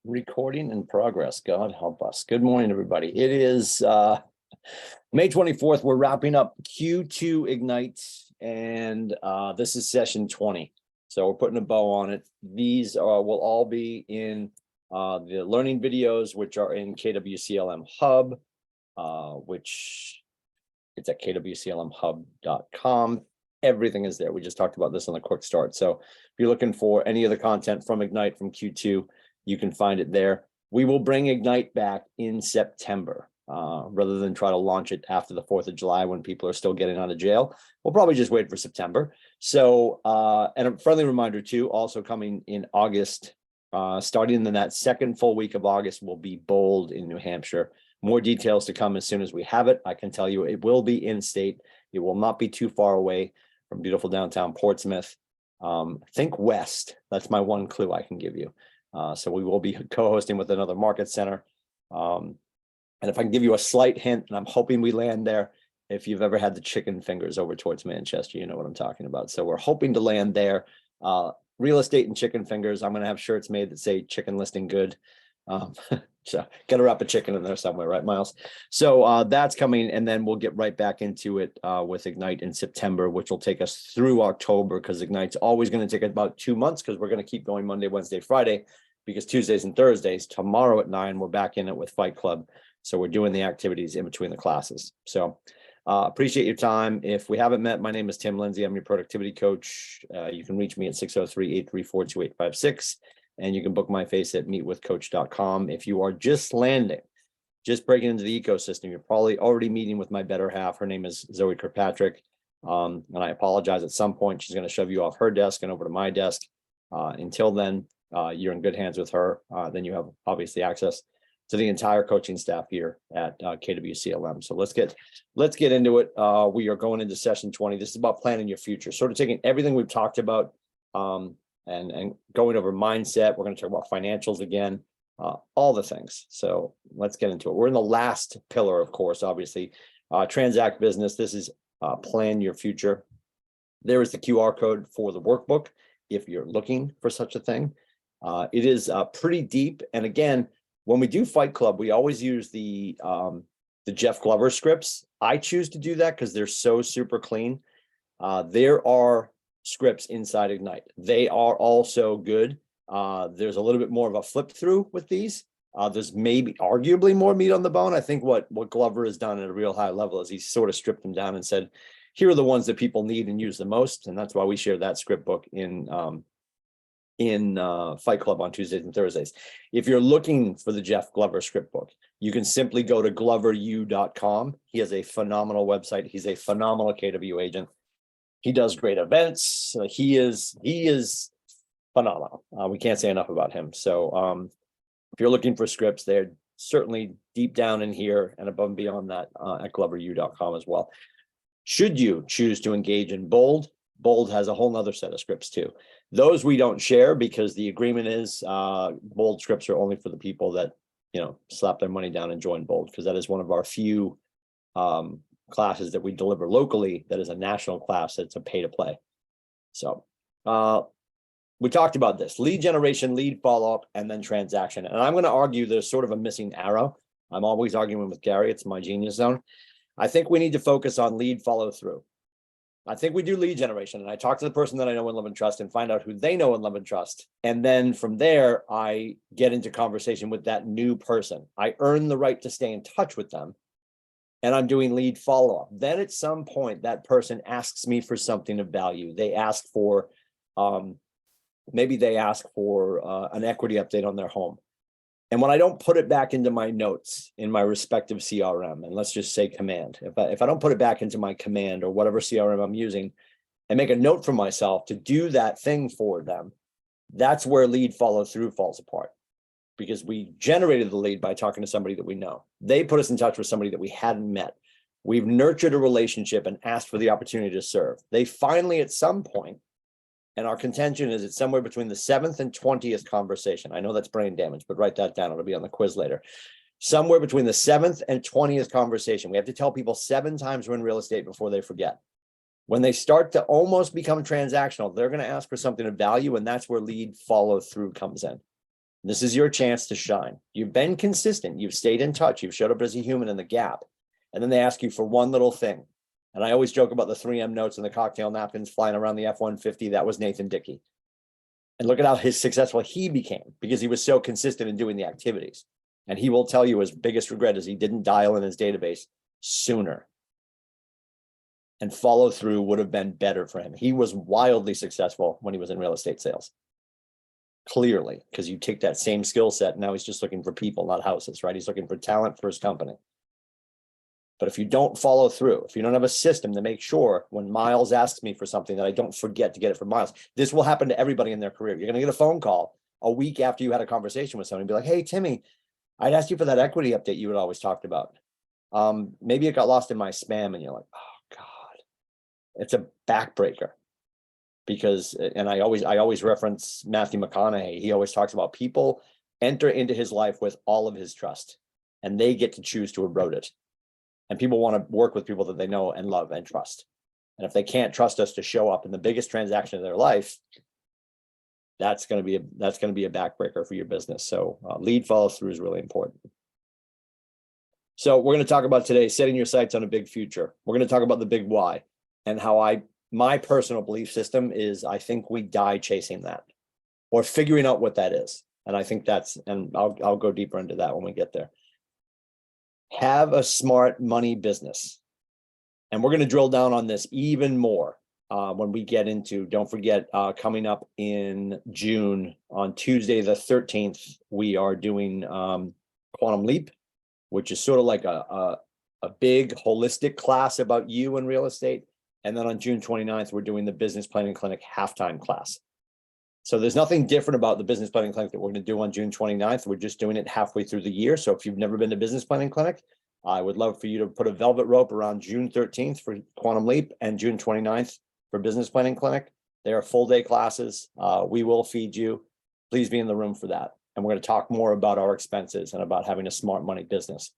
Recording in progress. God help us. Good morning, everybody. It is May 24th. We're wrapping up Q2 Ignite, and this is session 20. So we're putting a bow on it. These will all be in the learning videos, which are in KWCLM Hub, which it's at kwclmhub.com. Everything is there. We just talked about this on the quick start. So if you're looking for any of the content from Ignite from Q2, you can find it there. We will bring Ignite back in September rather than try to launch it after the 4th of July when people are still getting out of jail. We'll probably just wait for September. So, and a friendly reminder too, also coming in August, starting in that second full week of August will be Bold in New Hampshire. More details to come as soon as we have it. I can tell you it will be in state. It will not be too far away from beautiful downtown Portsmouth. Think west. That's my one clue I can give you. So we will be co-hosting with another market center. And if I can give you a slight hint, and I'm hoping we land there, if you've ever had the chicken fingers over towards Manchester, you know what I'm talking about. So we're hoping to land there. Real estate and chicken fingers. I'm going to have shirts made that say chicken listing good. So get a wrap of chicken in there somewhere, right, Miles? So that's coming, and then we'll get right back into it with Ignite in September, which will take us through October, because Ignite's always going to take about 2 months, because we're going to keep going Monday, Wednesday, Friday, because Tuesdays and Thursdays, tomorrow at 9, we're back in it with Fight Club. So we're doing the activities in between the classes. So appreciate your time. If we haven't met, my name is Tim Lindsay. I'm your productivity coach. You can reach me at 603-834-2856. And you can book my face at meetwithcoach.com. If you are just landing, just breaking into the ecosystem, you're probably already meeting with my better half. Her name is Zoe Kirkpatrick. And I apologize, at some point, she's going to shove you off her desk and over to my desk. Until then, you're in good hands with her. Then you have obviously access to the entire coaching staff here at KWCLM. So let's get into it. We are going into session 20. This is about planning your future, sort of taking everything we've talked about, and going over mindset. We're going to talk about financials again, all the things. So let's get into it. We're in the last pillar, of course, obviously, transact business. This is plan your future. There is the QR code for the workbook if you're looking for such a thing. It is pretty deep. And again, when we do Fight Club, we always use the Jeff Glover scripts. I choose to do that because they're so super clean. There are scripts inside Ignite. They are also good. There's a little bit more of a flip through with these. There's maybe arguably more meat on the bone. I think what Glover has done at a real high level is he's sort of stripped them down and said, here are the ones that people need and use the most. And that's why we share that script book in Fight Club on Tuesdays and Thursdays. If you're looking for the Jeff Glover script book, you can simply go to gloveru.com. He has a phenomenal website. He's a phenomenal KW agent. He does great events. He is phenomenal. We can't say enough about him. So if you're looking for scripts, they're certainly deep down in here and above and beyond that at gloveru.com as well. Should you choose to engage in Bold, Bold has a whole nother set of scripts too. Those we don't share because the agreement is Bold scripts are only for the people that, slap their money down and join Bold, because that is one of our few classes that we deliver locally that is a national class that's a pay to play. So we talked about this: lead generation, lead follow-up, and then transaction. And I'm going to argue there's sort of a missing arrow. I'm always arguing with Gary. It's my genius zone. I think we need to focus on lead follow through. I think we do lead generation, and I talk to the person that I know and love and trust and find out who they know and love and trust. And then from there, I get into conversation with that new person. I earn the right to stay in touch with them. And I'm doing lead follow-up. Then at some point, that person asks me for something of value. They ask for, maybe they ask for an equity update on their home. And when I don't put it back into my notes in my respective CRM, and let's just say command, if I don't put it back into my command or whatever CRM I'm using, and make a note for myself to do that thing for them, that's where lead follow through falls apart. Because we generated the lead by talking to somebody that we know. They put us in touch with somebody that we hadn't met. We've nurtured a relationship and asked for the opportunity to serve. They finally, at some point, and our contention is it's somewhere between the 7th and 20th conversation. I know that's brain damage, but write that down. It'll be on the quiz later. Somewhere between the 7th and 20th conversation. We have to tell people 7 times we're in real estate before they forget. When they start to almost become transactional, they're going to ask for something of value, and that's where lead follow through comes in. This is your chance to shine. You've been consistent. You've stayed in touch. You've showed up as a human in the gap. And then they ask you for one little thing. And I always joke about the 3M notes and the cocktail napkins flying around the F-150. That was Nathan Dickey. And look at how successful he became because he was so consistent in doing the activities. And he will tell you his biggest regret is he didn't dial in his database sooner. And follow through would have been better for him. He was wildly successful when he was in real estate sales. Clearly, because you take that same skill set. Now he's just looking for people, not houses, right? He's looking for talent for his company. But if you don't follow through, if you don't have a system to make sure when Miles asks me for something that I don't forget to get it from Miles, this will happen to everybody in their career. You're going to get a phone call a week after you had a conversation with someone and be like, hey, Timmy, I'd asked you for that equity update you had always talked about. Maybe it got lost in my spam. And you're like, oh God, it's a backbreaker. Because, and I always reference Matthew McConaughey. He always talks about people enter into his life with all of his trust and they get to choose to erode it. And people want to work with people that they know and love and trust. And if they can't trust us to show up in the biggest transaction of their life, that's going to be a backbreaker for your business. So lead follow through is really important. So we're going to talk about today, setting your sights on a big future. We're going to talk about the big why and how my personal belief system is I think we die chasing that or figuring out what that is. And I think and I'll go deeper into that when we get there. Have a smart money business. And we're going to drill down on this even more when we get into, don't forget, coming up in June on Tuesday, the 13th, we are doing Quantum Leap, which is sort of like a big holistic class about you and real estate. And then on June 29th, we're doing the Business Planning Clinic halftime class. So there's nothing different about the Business Planning Clinic that we're going to do on June 29th. We're just doing it halfway through the year. So if you've never been to Business Planning Clinic, I would love for you to put a velvet rope around June 13th for Quantum Leap and June 29th for Business Planning Clinic. They are full day classes. We will feed you. Please be in the room for that. And we're going to talk more about our expenses and about having a smart money business.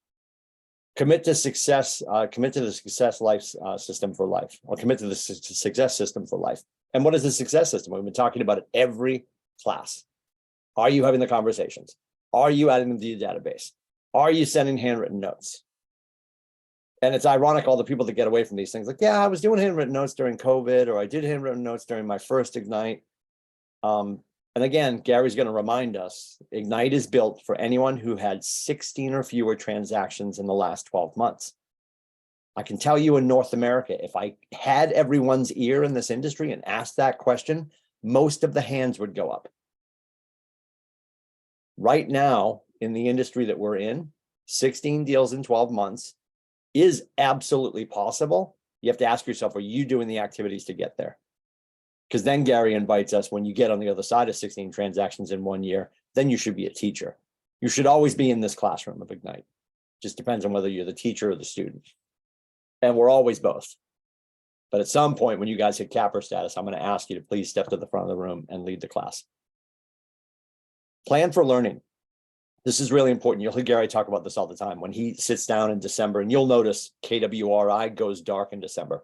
Commit to success, commit to the success life system for life, or commit to the success system for life. And what is the success system? We've been talking about it every class. Are you having the conversations? Are you adding them to your database? Are you sending handwritten notes? And it's ironic, all the people that get away from these things, like, yeah, I was doing handwritten notes during COVID, or I did handwritten notes during my first Ignite. And again, Gary's going to remind us, Ignite is built for anyone who had 16 or fewer transactions in the last 12 months. I can tell you in North America, if I had everyone's ear in this industry and asked that question, most of the hands would go up. Right now, in the industry that we're in, 16 deals in 12 months is absolutely possible. You have to ask yourself, are you doing the activities to get there? Because then Gary invites us, when you get on the other side of 16 transactions in 1 year, then you should be a teacher. You should always be in this classroom of Ignite. Just depends on whether you're the teacher or the student. And we're always both. But at some point, when you guys hit capper status, I'm going to ask you to please step to the front of the room and lead the class. Plan for learning. This is really important. You'll hear Gary talk about this all the time. When he sits down in December, and you'll notice KWRI goes dark in December.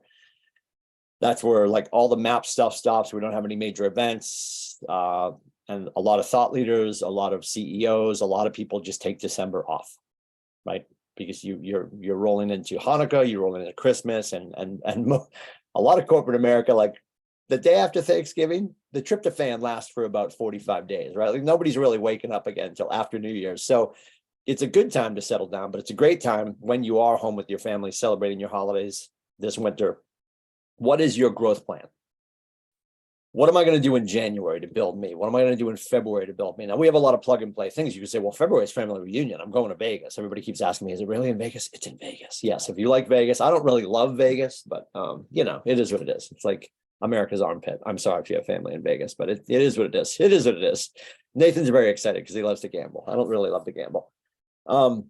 That's where like all the map stuff stops. We don't have any major events. And a lot of thought leaders, a lot of CEOs, a lot of people just take December off, right? Because you're rolling into Hanukkah, you're rolling into Christmas, and a lot of corporate America, like the day after Thanksgiving, the tryptophan lasts for about 45 days, right? Like nobody's really waking up again until after New Year's. So it's a good time to settle down, but it's a great time when you are home with your family celebrating your holidays this winter. What is your growth plan? What am I going to do in January to build me? What am I going to do in February to build me? Now, we have a lot of plug and play things. You can say, well, February is family reunion. I'm going to Vegas. Everybody keeps asking me, is it really in Vegas? It's in Vegas. Yes. If you like Vegas, I don't really love Vegas, but you know, it is what it is. It's like America's armpit. I'm sorry if you have family in Vegas, but it is what it is. It is what it is. Nathan's very excited because he loves to gamble. I don't really love to gamble. So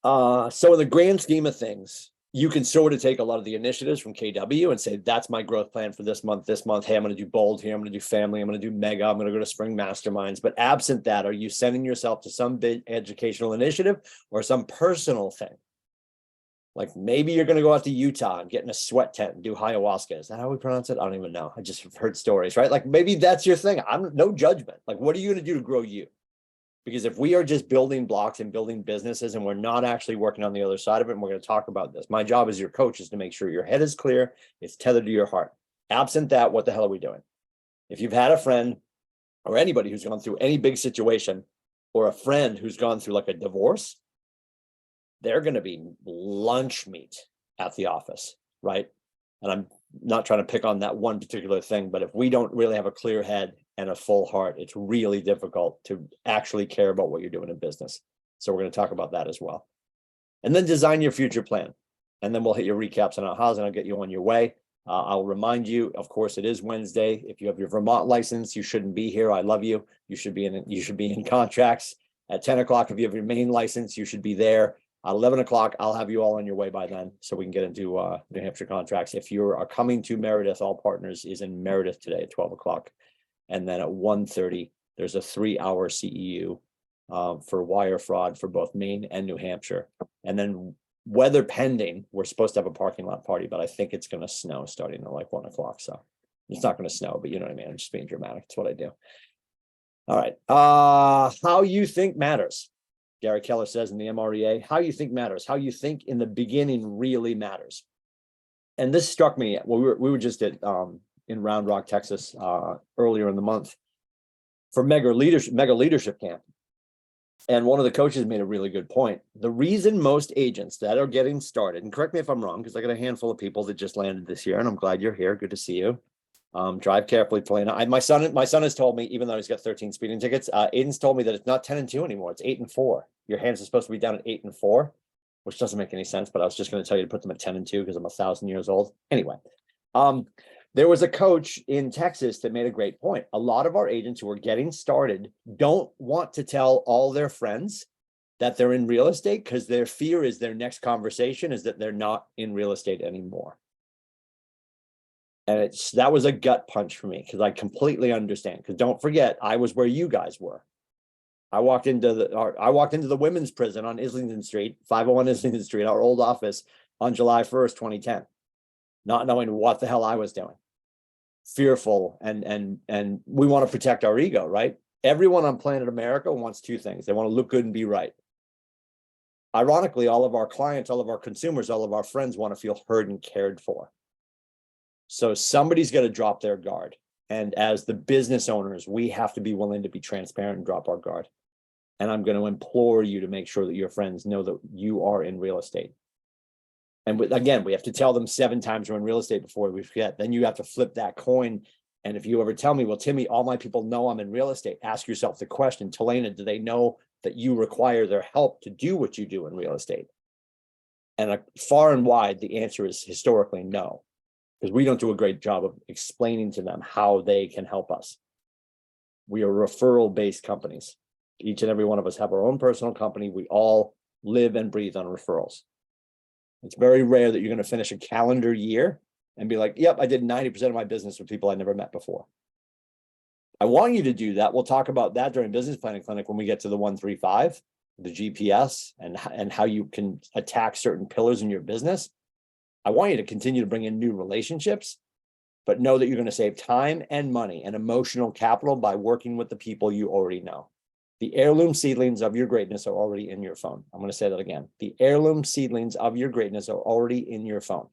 in the grand scheme of things, you can sort of take a lot of the initiatives from KW and say, that's my growth plan for this month. Hey, I'm going to do bold here. I'm going to do family. I'm going to do mega. I'm going to go to spring masterminds. But absent that, are you sending yourself to some big educational initiative or some personal thing? Like maybe you're going to go out to Utah and get in a sweat tent and do ayahuasca. Is that how we pronounce it? I don't even know. I just heard stories, right? Like maybe that's your thing. I'm no judgment. Like, what are you going to do to grow you? Because if we are just building blocks and building businesses and we're not actually working on the other side of it, and we're going to talk about this, my job as your coach is to make sure your head is clear, it's tethered to your heart. Absent that, what the hell are we doing? If you've had a friend or anybody who's gone through any big situation, or a friend who's gone through like a divorce, they're going to be lunch meat at the office, right? And I'm not trying to pick on that one particular thing, but if we don't really have a clear head and a full heart, it's really difficult to actually care about what you're doing in business. So we're going to talk about that as well. And then design your future plan. And then we'll hit your recaps on ahas and I'll get you on your way. I'll remind you, of course, it is Wednesday. If you have your Vermont license, you shouldn't be here. I love you. You should be in contracts at 10 o'clock. If you have your Maine license, you should be there. At 11 o'clock, I'll have you all on your way by then so we can get into New Hampshire contracts. If you are coming to Meredith, All Partners is in Meredith today at 12 o'clock. And then at 1:30, there's a 3-hour CEU for wire fraud for both Maine and New Hampshire. And then weather pending, we're supposed to have a parking lot party, but I think it's going to snow starting at like 1 o'clock. So it's not going to snow, but you know what I mean? I'm just being dramatic. It's what I do. All right. How you think matters. Gary Keller says in the MREA, how you think matters. How you think in the beginning really matters. And this struck me. Well, we were just at in Round Rock, Texas, earlier in the month for mega leadership camp. And one of the coaches made a really good point. The reason most agents that are getting started, and correct me if I'm wrong, because I got a handful of people that just landed this year, and I'm glad you're here. Good to see you. Drive carefully, Polina. My son has told me, even though he's got 13 speeding tickets, Aiden's told me that it's not 10-2 anymore. It's 8-4. Your hands are supposed to be down at 8-4, which doesn't make any sense. But I was just going to tell you to put them at 10-2 because I'm 1,000 years old. Anyway, there was a coach in Texas that made a great point. A lot of our agents who are getting started don't want to tell all their friends that they're in real estate because their fear is their next conversation is that they're not in real estate anymore. And that was a gut punch for me because I completely understand. Because don't forget, I was where you guys were. I walked into the women's prison on Islington Street, 501 Islington Street, our old office, on July 1st, 2010, not knowing what the hell I was doing. Fearful, and we want to protect our ego, right? Everyone on planet America wants two things. They want to look good and be right. Ironically, all of our clients, all of our consumers, all of our friends want to feel heard and cared for. So somebody's got to drop their guard. And as the business owners, we have to be willing to be transparent and drop our guard. And I'm going to implore you to make sure that your friends know that you are in real estate. And again, we have to tell them 7 times we're in real estate before we forget. Then you have to flip that coin. And if you ever tell me, well, Timmy, all my people know I'm in real estate, ask yourself the question, Talena, do they know that you require their help to do what you do in real estate? And far and wide, the answer is historically no. Because we don't do a great job of explaining to them how they can help us. We are referral-based companies. Each and every one of us have our own personal company. We all live and breathe on referrals. It's very rare that you're going to finish a calendar year and be like, yep, I did 90% of my business with people I never met before. I want you to do that. We'll talk about that during Business Planning Clinic when we get to the 135, the GPS, and how you can attack certain pillars in your business. I want you to continue to bring in new relationships, but know that you're going to save time and money and emotional capital by working with the people you already know. The heirloom seedlings of your greatness are already in your phone. I'm going to say that again. The heirloom seedlings of your greatness are already in your phone.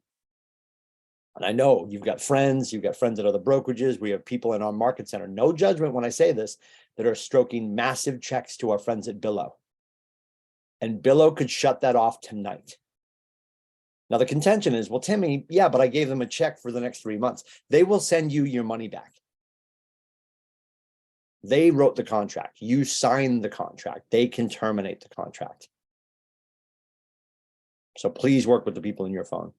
And I know you've got friends at other brokerages. We have people in our market center, no judgment when I say this, that are stroking massive checks to our friends at Billow. And Billow could shut that off tonight. Now, the contention is, well, Timmy, yeah, but I gave them a check for the next 3 months. They will send you your money back. They wrote the contract. You signed the contract. They can terminate the contract. So please work with the people in your phone.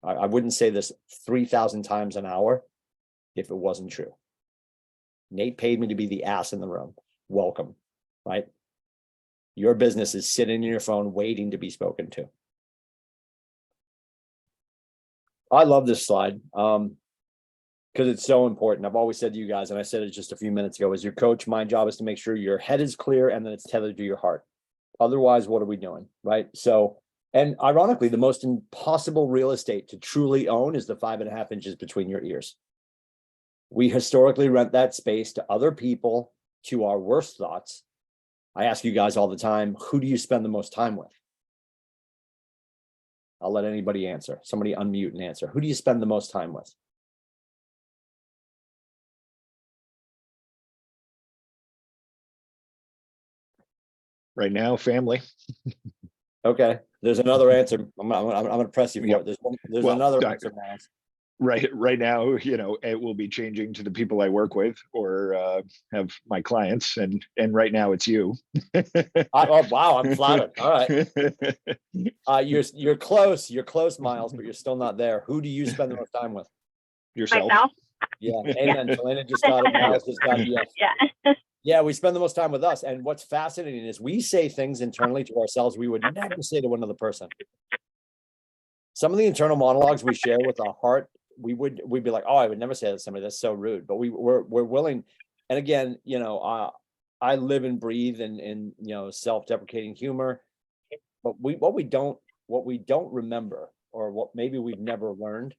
I wouldn't say this 3,000 times an hour if it wasn't true. Nate paid me to be the ass in the room. Welcome, right? Your business is sitting in your phone waiting to be spoken to. I love this slide because it's so important. I've always said to you guys, and I said it just a few minutes ago, as your coach, my job is to make sure your head is clear and that it's tethered to your heart. Otherwise, what are we doing, right? So, and ironically, the most impossible real estate to truly own is the 5.5 inches between your ears. We historically rent that space to other people, to our worst thoughts, I ask you guys all the time, who do you spend the most time with? I'll let anybody answer. Somebody unmute and answer. Who do you spend the most time with? Right now, family. Okay, there's another answer. I'm gonna press you for Yep. it. There's Well, another answer, Miles. Right now, it will be changing to the people I work with or have my clients, and right now it's you. Oh, wow, I'm flattered. All right. You're close. You're close, Miles, but you're still not there. Who do you spend the most time with? Yourself. Myself. Yeah, amen. Selena just got it. Miles just got it. Yes. Yeah. Yeah, we spend the most time with us. And what's fascinating is we say things internally to ourselves we would never say to another person. Some of the internal monologues we share with our heart, we'd be like, oh, I would never say that to somebody. That's so rude. But we're willing. And again, I live and breathe in self-deprecating humor. But what we don't remember, or what maybe we've never learned,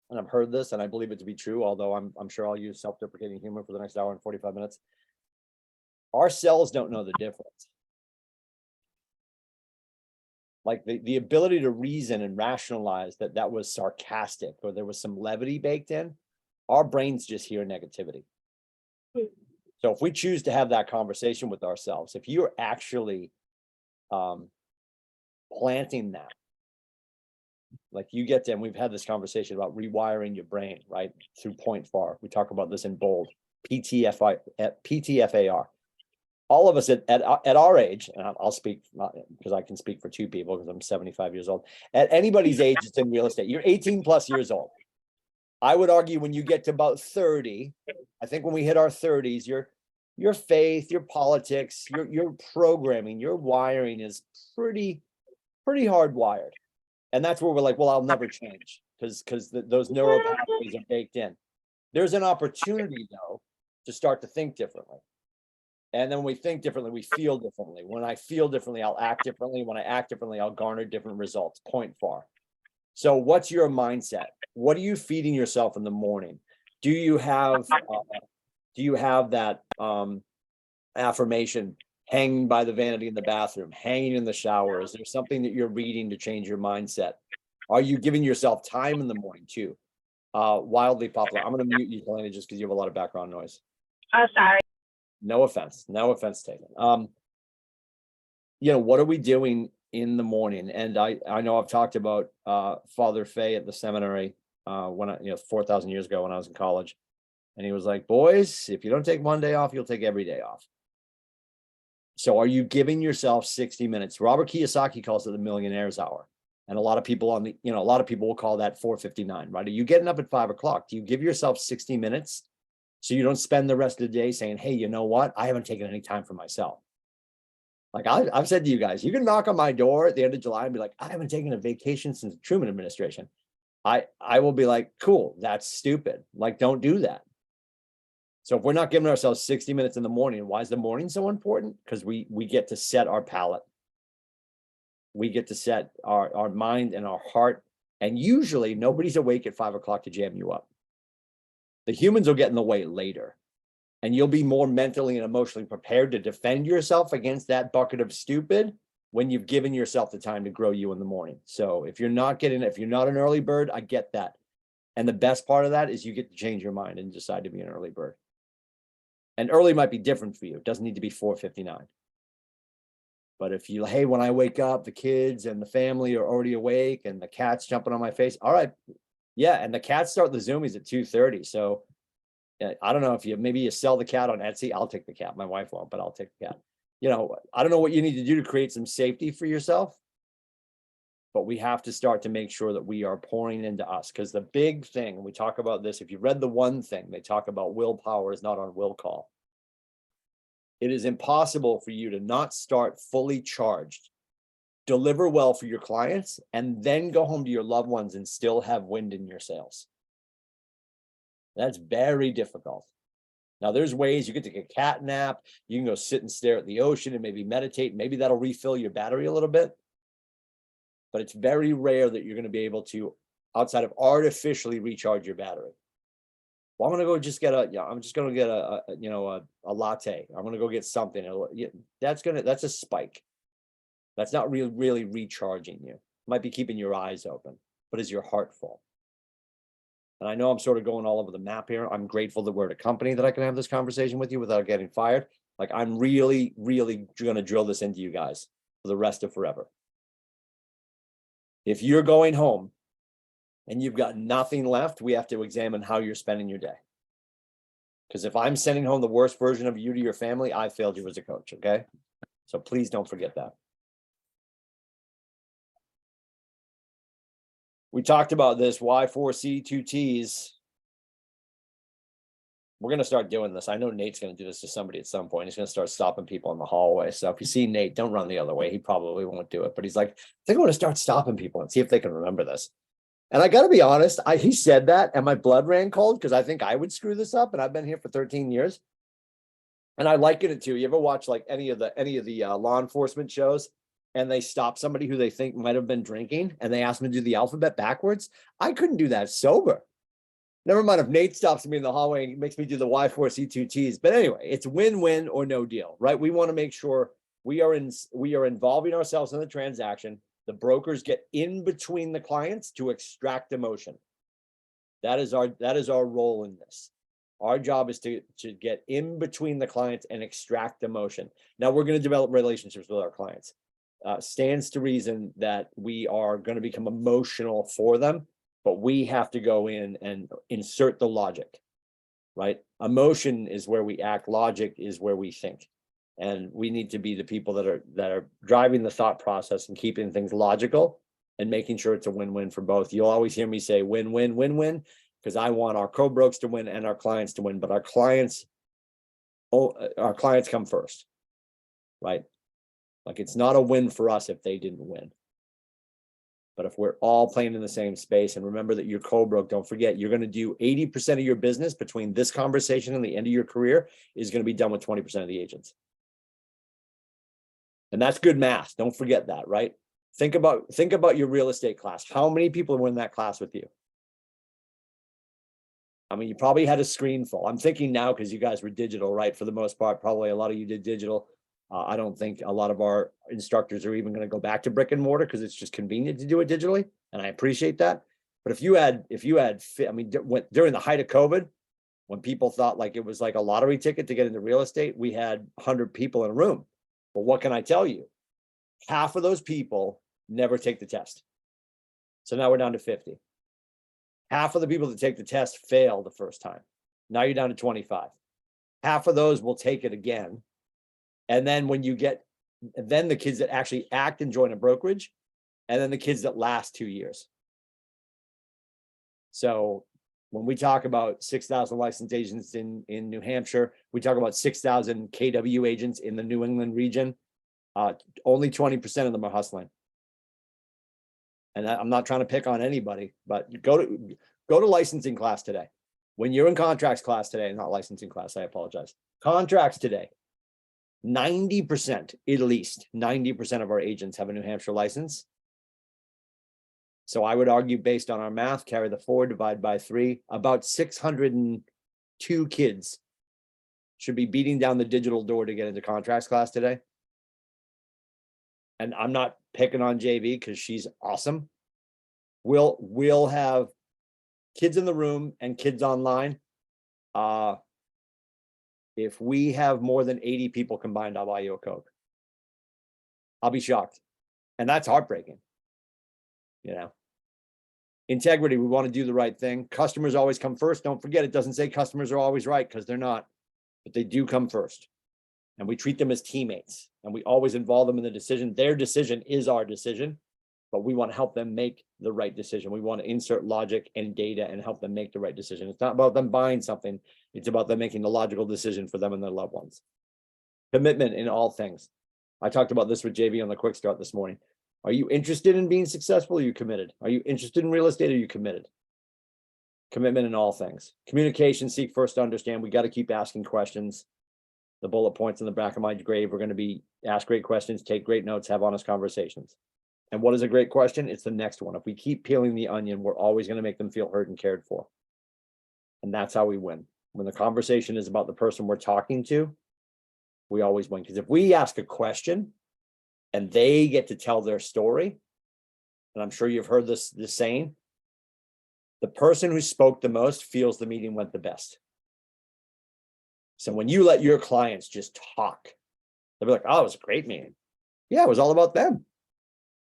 and I've heard this and I believe it to be true, although I'm sure I'll use self-deprecating humor for the next hour and 45 minutes. Our cells don't know the difference. Like the ability to reason and rationalize that was sarcastic or there was some levity baked in, our brains just hear negativity. So if we choose to have that conversation with ourselves, if you're actually planting that, like you get to, and we've had this conversation about rewiring your brain, right? Through Point FAR. We talk about this in bold, PTFAR. All of us at our age, and I'll speak because I can speak for two people because I'm 75 years old. At anybody's age, it's in real estate. You're 18 plus years old. I would argue when you get to about 30, I think when we hit our 30s, your faith, your politics, your programming, your wiring is pretty hardwired. And that's where we're like, well, I'll never change because those neural pathways are baked in. There's an opportunity though to start to think differently. And then when we think differently, we feel differently. When I feel differently, I'll act differently. When I act differently, I'll garner different results. Point FAR. So what's your mindset? What are you feeding yourself in the morning? Do you have that affirmation hanging by the vanity in the bathroom, hanging in the shower? Is there something that you're reading to change your mindset? Are you giving yourself time in the morning too? Wildly popular. I'm going to mute you, Helena, just because you have a lot of background noise. Oh, sorry. No offense taken. What are we doing in the morning? And I know I've talked about Father Fay at the seminary when 4,000 years ago when I was in college, and he was like, boys, if you don't take one day off, you'll take every day off. So are you giving yourself 60 minutes? Robert Kiyosaki calls it the millionaire's hour. And a lot of people will call that 4:59, right? Are you getting up at 5 o'clock? Do you give yourself 60 minutes? So you don't spend the rest of the day saying, hey, you know what? I haven't taken any time for myself. Like I've said to you guys, you can knock on my door at the end of July and be like, I haven't taken a vacation since the Truman administration. I will be like, cool, that's stupid. Like, don't do that. So if we're not giving ourselves 60 minutes in the morning, why is the morning so important? Because we get to set our palate. We get to set our mind and our heart. And usually nobody's awake at 5 o'clock to jam you up. The humans will get in the way later, and you'll be more mentally and emotionally prepared to defend yourself against that bucket of stupid when you've given yourself the time to grow you in the morning. So if you're not an early bird, I get that. And the best part of that is you get to change your mind and decide to be an early bird. And early might be different for you. It doesn't need to be 4:59. But if hey, when I wake up, the kids and the family are already awake and the cat's jumping on my face. All right. Yeah, and the cats start the Zoomies at 2:30. So I don't know if maybe you sell the cat on Etsy. I'll take the cat. My wife won't, but I'll take the cat. I don't know what you need to do to create some safety for yourself, but we have to start to make sure that we are pouring into us. Because the big thing, and we talk about this, if you read The One Thing, they talk about willpower is not on will call. It is impossible for you to not start fully charged, deliver well for your clients, and then go home to your loved ones and still have wind in your sails. That's very difficult. Now, there's ways you can take a cat nap. You can go sit and stare at the ocean and maybe meditate. Maybe that'll refill your battery a little bit. But it's very rare that you're going to be able to, outside of artificially recharge your battery. Well, I'm gonna go just get I'm just gonna get a latte. I'm gonna go get something. That's a spike. That's not really recharging you. Might be keeping your eyes open, but is your heart full? And I know I'm sort of going all over the map here. I'm grateful that we're at a company that I can have this conversation with you without getting fired. Like, I'm really gonna drill this into you guys for the rest of forever. If you're going home and you've got nothing left, we have to examine how you're spending your day. Because if I'm sending home the worst version of you to your family, I failed you as a coach, okay? So please don't forget that. We talked about this Y4C 2Ts. We're going to start doing this. I know Nate's going to do this to somebody at some point. He's going to start stopping people in the hallway. So if you see Nate, don't run the other way. He probably won't do it, but he's like, I think I'm going to start stopping people and see if they can remember this. And I got to be honest, he said that and my blood ran cold because I think I would screw this up. And I've been here for 13 years. And I liken it to, you ever watch like any of the law enforcement shows and they stop somebody who they think might have been drinking and they ask them to do the alphabet backwards? I couldn't do that sober. Never mind if Nate stops me in the hallway and makes me do the Y4C2Ts. But anyway, it's win-win or no deal, right? We want to make sure we are involving ourselves in the transaction. The brokers get in between the clients to extract emotion. That is our role in this. Our job is to get in between the clients and extract emotion. Now we're going to develop relationships with our clients. Stands to reason that we are going to become emotional for them, but we have to go in and insert the logic, right? Emotion is where we act. Logic is where we think. And we need to be the people that are driving the thought process and keeping things logical and making sure it's a win-win for both. You'll always hear me say win-win, win-win, because I want our co-brokes to win and our clients to win, but our clients come first, right? Like, it's not a win for us if they didn't win. But if we're all playing in the same space, and remember that your co-broke, don't forget, you're going to do 80% of your business between this conversation and the end of your career is going to be done with 20% of the agents. And that's good math. Don't forget that, right? Think about your real estate class. How many people were in that class with you? I mean, you probably had a screen full. I'm thinking now because you guys were digital, right? For the most part, probably a lot of you did digital. I don't think a lot of our instructors are even going to go back to brick and mortar because it's just convenient to do it digitally. And I appreciate that. But if you had, I mean, during the height of COVID, when people thought like it was like a lottery ticket to get into real estate, we had 100 people in a room. But what can I tell you? Half of those people never take the test. So now we're down to 50. Half of the people that take the test fail the first time. Now you're down to 25. Half of those will take it again. And then then the kids that actually act and join a brokerage, and then the kids that last 2 years. So when we talk about 6,000 licensed agents in New Hampshire, we talk about 6,000 KW agents in the New England region. Only 20% of them are hustling. And I'm not trying to pick on anybody, but go to licensing class today. When you're in contracts class today, not licensing class, I apologize. Contracts today, 90%, at least 90% of our agents have a New Hampshire license. So I would argue, based on our math, carry the 4, divide by 3, about 602 kids should be beating down the digital door to get into contracts class today. And I'm not picking on JV because she's awesome. We'll have kids in the room and kids online. If we have more than 80 people combined, I'll buy you a Coke. I'll be shocked. And that's heartbreaking. You know, integrity, we want to do the right thing. Customers always come first. Don't forget, it doesn't say customers are always right, because they're not, but they do come first. And we treat them as teammates, and we always involve them in the decision. Their decision is our decision, but we want to help them make the right decision. We want to insert logic and data and help them make the right decision. It's not about them buying something. It's about them making the logical decision for them and their loved ones. Commitment in all things. I talked about this with JV on the quick start this morning. Are you interested in being successful? Or are you committed? Are you interested in real estate? Or are you committed? Commitment in all things. Communication, seek first to understand. We got to keep asking questions. The bullet points in the back of my grave are going to be: ask great questions, take great notes, have honest conversations. And what is a great question? It's the next one. If we keep peeling the onion, we're always going to make them feel heard and cared for. And that's how we win. When the conversation is about the person we're talking to, we always win. Because if we ask a question and they get to tell their story, and I'm sure you've heard this saying, the person who spoke the most feels the meeting went the best. So when you let your clients just talk, they'll be like, oh, it was a great meeting. Yeah, it was all about them.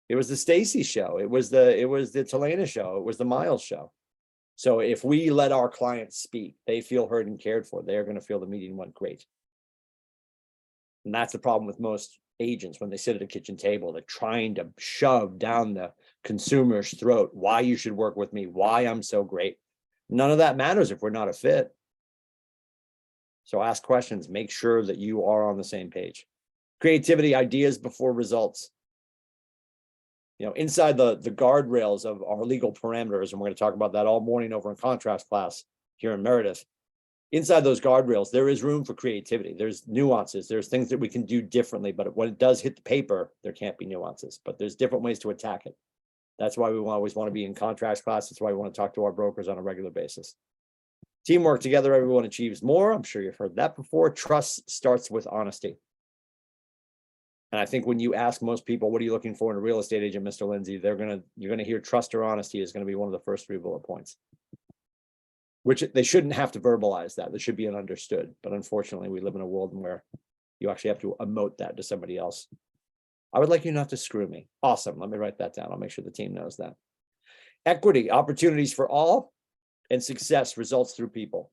It was the Stacy show. It was the Talena show. It was the Miles show. So if we let our clients speak, they feel heard and cared for. They're going to feel the meeting went great. And that's the problem with most agents when they sit at a kitchen table. They're trying to shove down the consumer's throat why you should work with me, why I'm so great. None of that matters if we're not a fit. So ask questions, make sure that you are on the same page. Creativity, ideas before results. You know, inside the guardrails of our legal parameters, and we're going to talk about that all morning over in contracts class here in Meredith. Inside those guardrails, there is room for creativity. There's nuances. There's things that we can do differently, but when it does hit the paper, there can't be nuances, but there's different ways to attack it. That's why we always want to be in contracts class. That's why we want to talk to our brokers on a regular basis. Teamwork, together, everyone achieves more. I'm sure you've heard that before. Trust starts with honesty. And I think when you ask most people, what are you looking for in a real estate agent, Mr. Lindsay, you're going to hear trust or honesty is going to be one of the first 3 bullet points, which they shouldn't have to verbalize that. That should be an understood. But unfortunately, we live in a world where you actually have to emote that to somebody else. I would like you not to screw me. Awesome. Let me write that down. I'll make sure the team knows that. Equity, opportunities for all, and success results through people.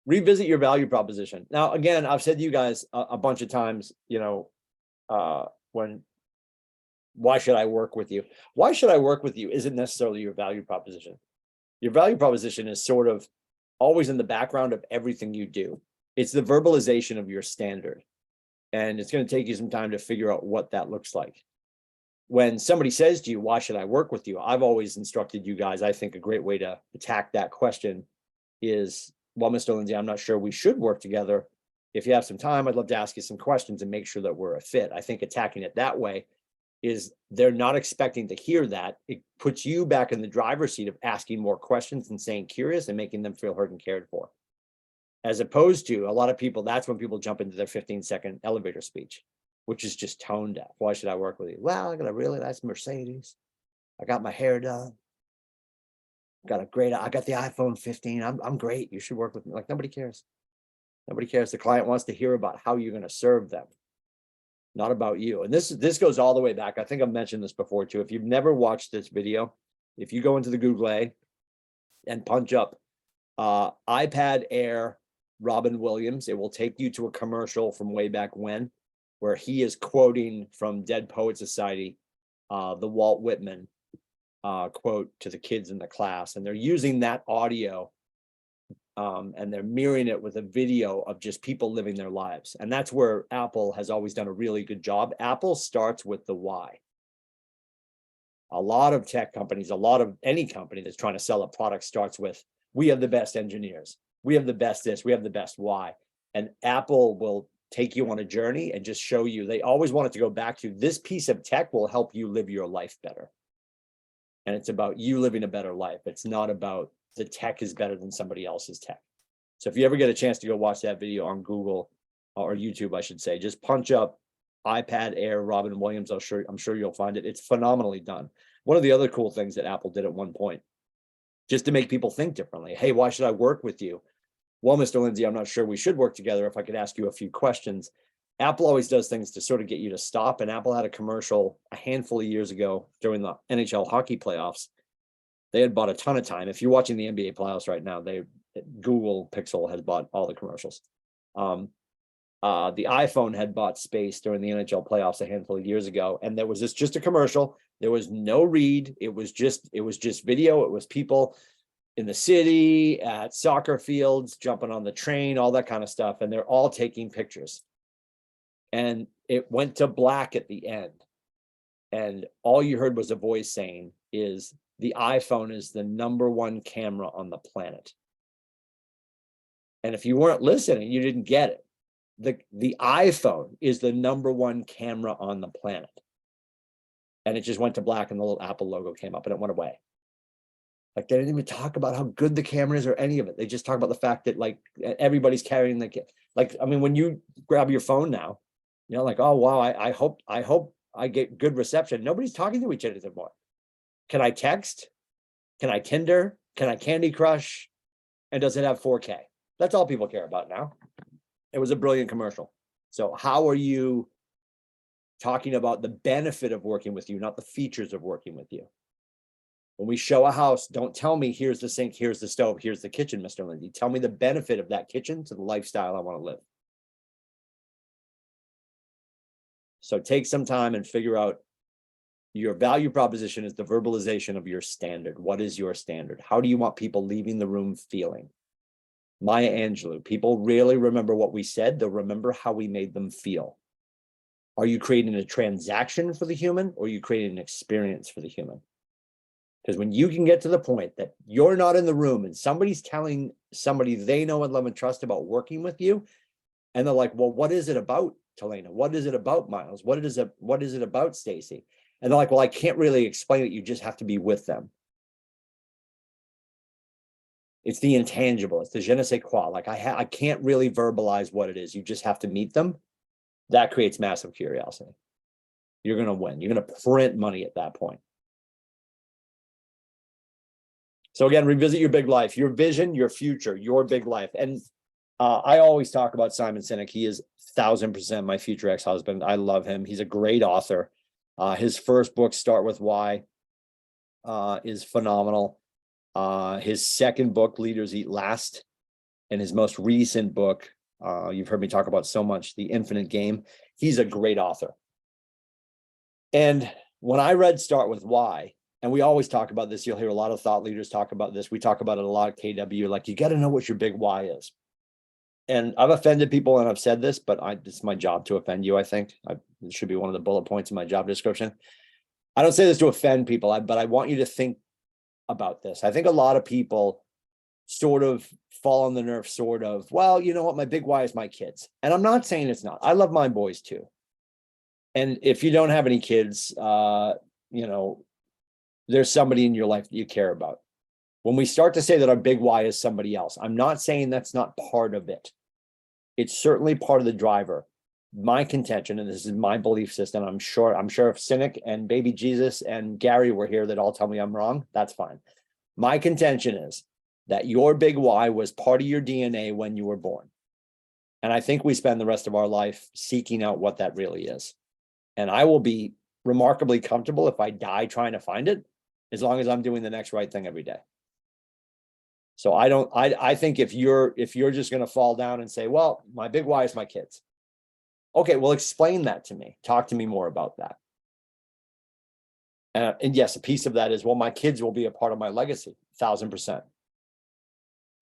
Revisit your value proposition. Now, again, I've said to you guys a bunch of times, you know, why should I work with you? Why should I work with you isn't necessarily your value proposition. Your value proposition is sort of always in the background of everything you do. It's the verbalization of your standard. And it's going to take you some time to figure out what that looks like. When somebody says to you, why should I work with you? I've always instructed you guys, I think a great way to attack that question is, well, Mr. Lindsay, I'm not sure we should work together. If you have some time, I'd love to ask you some questions and make sure that we're a fit. I think attacking it that way is they're not expecting to hear that. It puts you back in the driver's seat of asking more questions and staying curious and making them feel heard and cared for. As opposed to a lot of people, that's when people jump into their 15-second elevator speech, which is just tone deaf. Why should I work with you? Well, I got a really nice Mercedes. I got my hair done. I got the iPhone 15. I'm great. You should work with me. Like, nobody cares. Nobody cares. The client wants to hear about how you're going to serve them, not about you. And this goes all the way back. I think I've mentioned this before too. If you've never watched this video, if you go into the Google and punch up iPad Air Robin Williams, it will take you to a commercial from way back when, where he is quoting from Dead Poet Society, the Walt Whitman quote to the kids in the class. And they're using that audio and they're mirroring it with a video of just people living their lives. And that's where Apple has always done a really good job. Apple starts with the why. A lot of tech companies, a lot of any company that's trying to sell a product starts with, we have the best engineers. We have the best this, we have the best why. And Apple will take you on a journey and just show you, they always want it to go back to, this piece of tech will help you live your life better. And it's about you living a better life. It's not about the tech is better than somebody else's tech. So if you ever get a chance to go watch that video on Google or YouTube, I should say, just punch up iPad Air Robin Williams. I'm sure you'll find it. It's phenomenally done. One of the other cool things that Apple did at one point, just to make people think differently. Hey, why should I work with you? Well, Mr. Lindsay, I'm not sure we should work together. If I could ask you a few questions. Apple always does things to sort of get you to stop. And Apple had a commercial a handful of years ago during the NHL hockey playoffs. They had bought a ton of time. If you're watching the NBA playoffs right now, Google Pixel has bought all the commercials. The iPhone had bought space during the NHL playoffs a handful of years ago, and there was just a commercial. There was no read. It was just video. It was people in the city, at soccer fields, jumping on the train, all that kind of stuff, and they're all taking pictures. And it went to black at the end, and all you heard was a voice saying, "Is the iPhone is the #1 camera on the planet." And if you weren't listening, you didn't get it. The iPhone is the #1 camera on the planet. And it just went to black and the little Apple logo came up and it went away. Like they didn't even talk about how good the camera is or any of it. They just talk about the fact that like everybody's carrying like, I mean, when you grab your phone now, like, oh wow, I hope I get good reception. Nobody's talking to each other anymore. Can I text? Can I Tinder? Can I Candy Crush? And does it have 4K? That's all people care about now. It was a brilliant commercial. So how are you talking about the benefit of working with you, not the features of working with you? When we show a house, don't tell me here's the sink, here's the stove, here's the kitchen, Mr. Lindsay. Tell me the benefit of that kitchen to the lifestyle I want to live. So take some time and figure out your value proposition is the verbalization of your standard. What is your standard? How do you want people leaving the room feeling? Maya Angelou, people really remember what we said. They'll remember how we made them feel. Are you creating a transaction for the human, or are you creating an experience for the human? Because when you can get to the point that you're not in the room and somebody's telling somebody they know and love and trust about working with you, and they're like, well, what is it about Talena? What is it about Miles? What is it about Stacy? And they're like, well, I can't really explain it. You just have to be with them. It's the intangible. It's the je ne sais quoi. Like I can't really verbalize what it is. You just have to meet them. That creates massive curiosity. You're going to win. You're going to print money at that point. So again, revisit your big life, your vision, your future, your big life. And I always talk about Simon Sinek. He is 1000% my future ex-husband. I love him. He's a great author. His first book, Start With Why, is phenomenal. His second book, Leaders Eat Last, and his most recent book, you've heard me talk about so much, The Infinite Game. He's a great author. And when I read Start With Why, and we always talk about this, you'll hear a lot of thought leaders talk about this. We talk about it a lot at KW, like you got to know what your big why is. And I've offended people and I've said this, but it's my job to offend you, I think. It should be one of the bullet points in my job description. I don't say this to offend people, but I want you to think about this. I think a lot of people sort of fall on the nerve, sort of, well, you know what, my big why is my kids. And I'm not saying it's not. I love my boys too. And if you don't have any kids, there's somebody in your life that you care about. When we start to say that our big why is somebody else, I'm not saying that's not part of it. It's certainly part of the driver. My contention, and this is my belief system, I'm sure if Sinek and baby Jesus and Gary were here, that all tell me I'm wrong. That's fine. My contention is that your big why was part of your DNA when you were born. And I think we spend the rest of our life seeking out what that really is. And I will be remarkably comfortable if I die trying to find it, as long as I'm doing the next right thing every day. So I think if you're just going to fall down and say, well, my big why is my kids. Okay, well, explain that to me. Talk to me more about that. And yes, a piece of that is, well, my kids will be a part of my legacy, 1000%.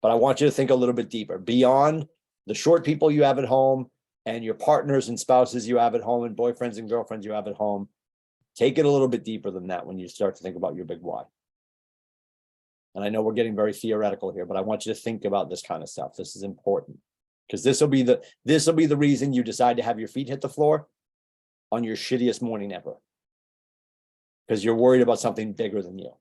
But I want you to think a little bit deeper, beyond the short people you have at home and your partners and spouses you have at home and boyfriends and girlfriends you have at home. Take it a little bit deeper than that when you start to think about your big why. And I know we're getting very theoretical here, but I want you to think about this kind of stuff. This is important, because this will be the reason you decide to have your feet hit the floor on your shittiest morning ever, because you're worried about something bigger than you.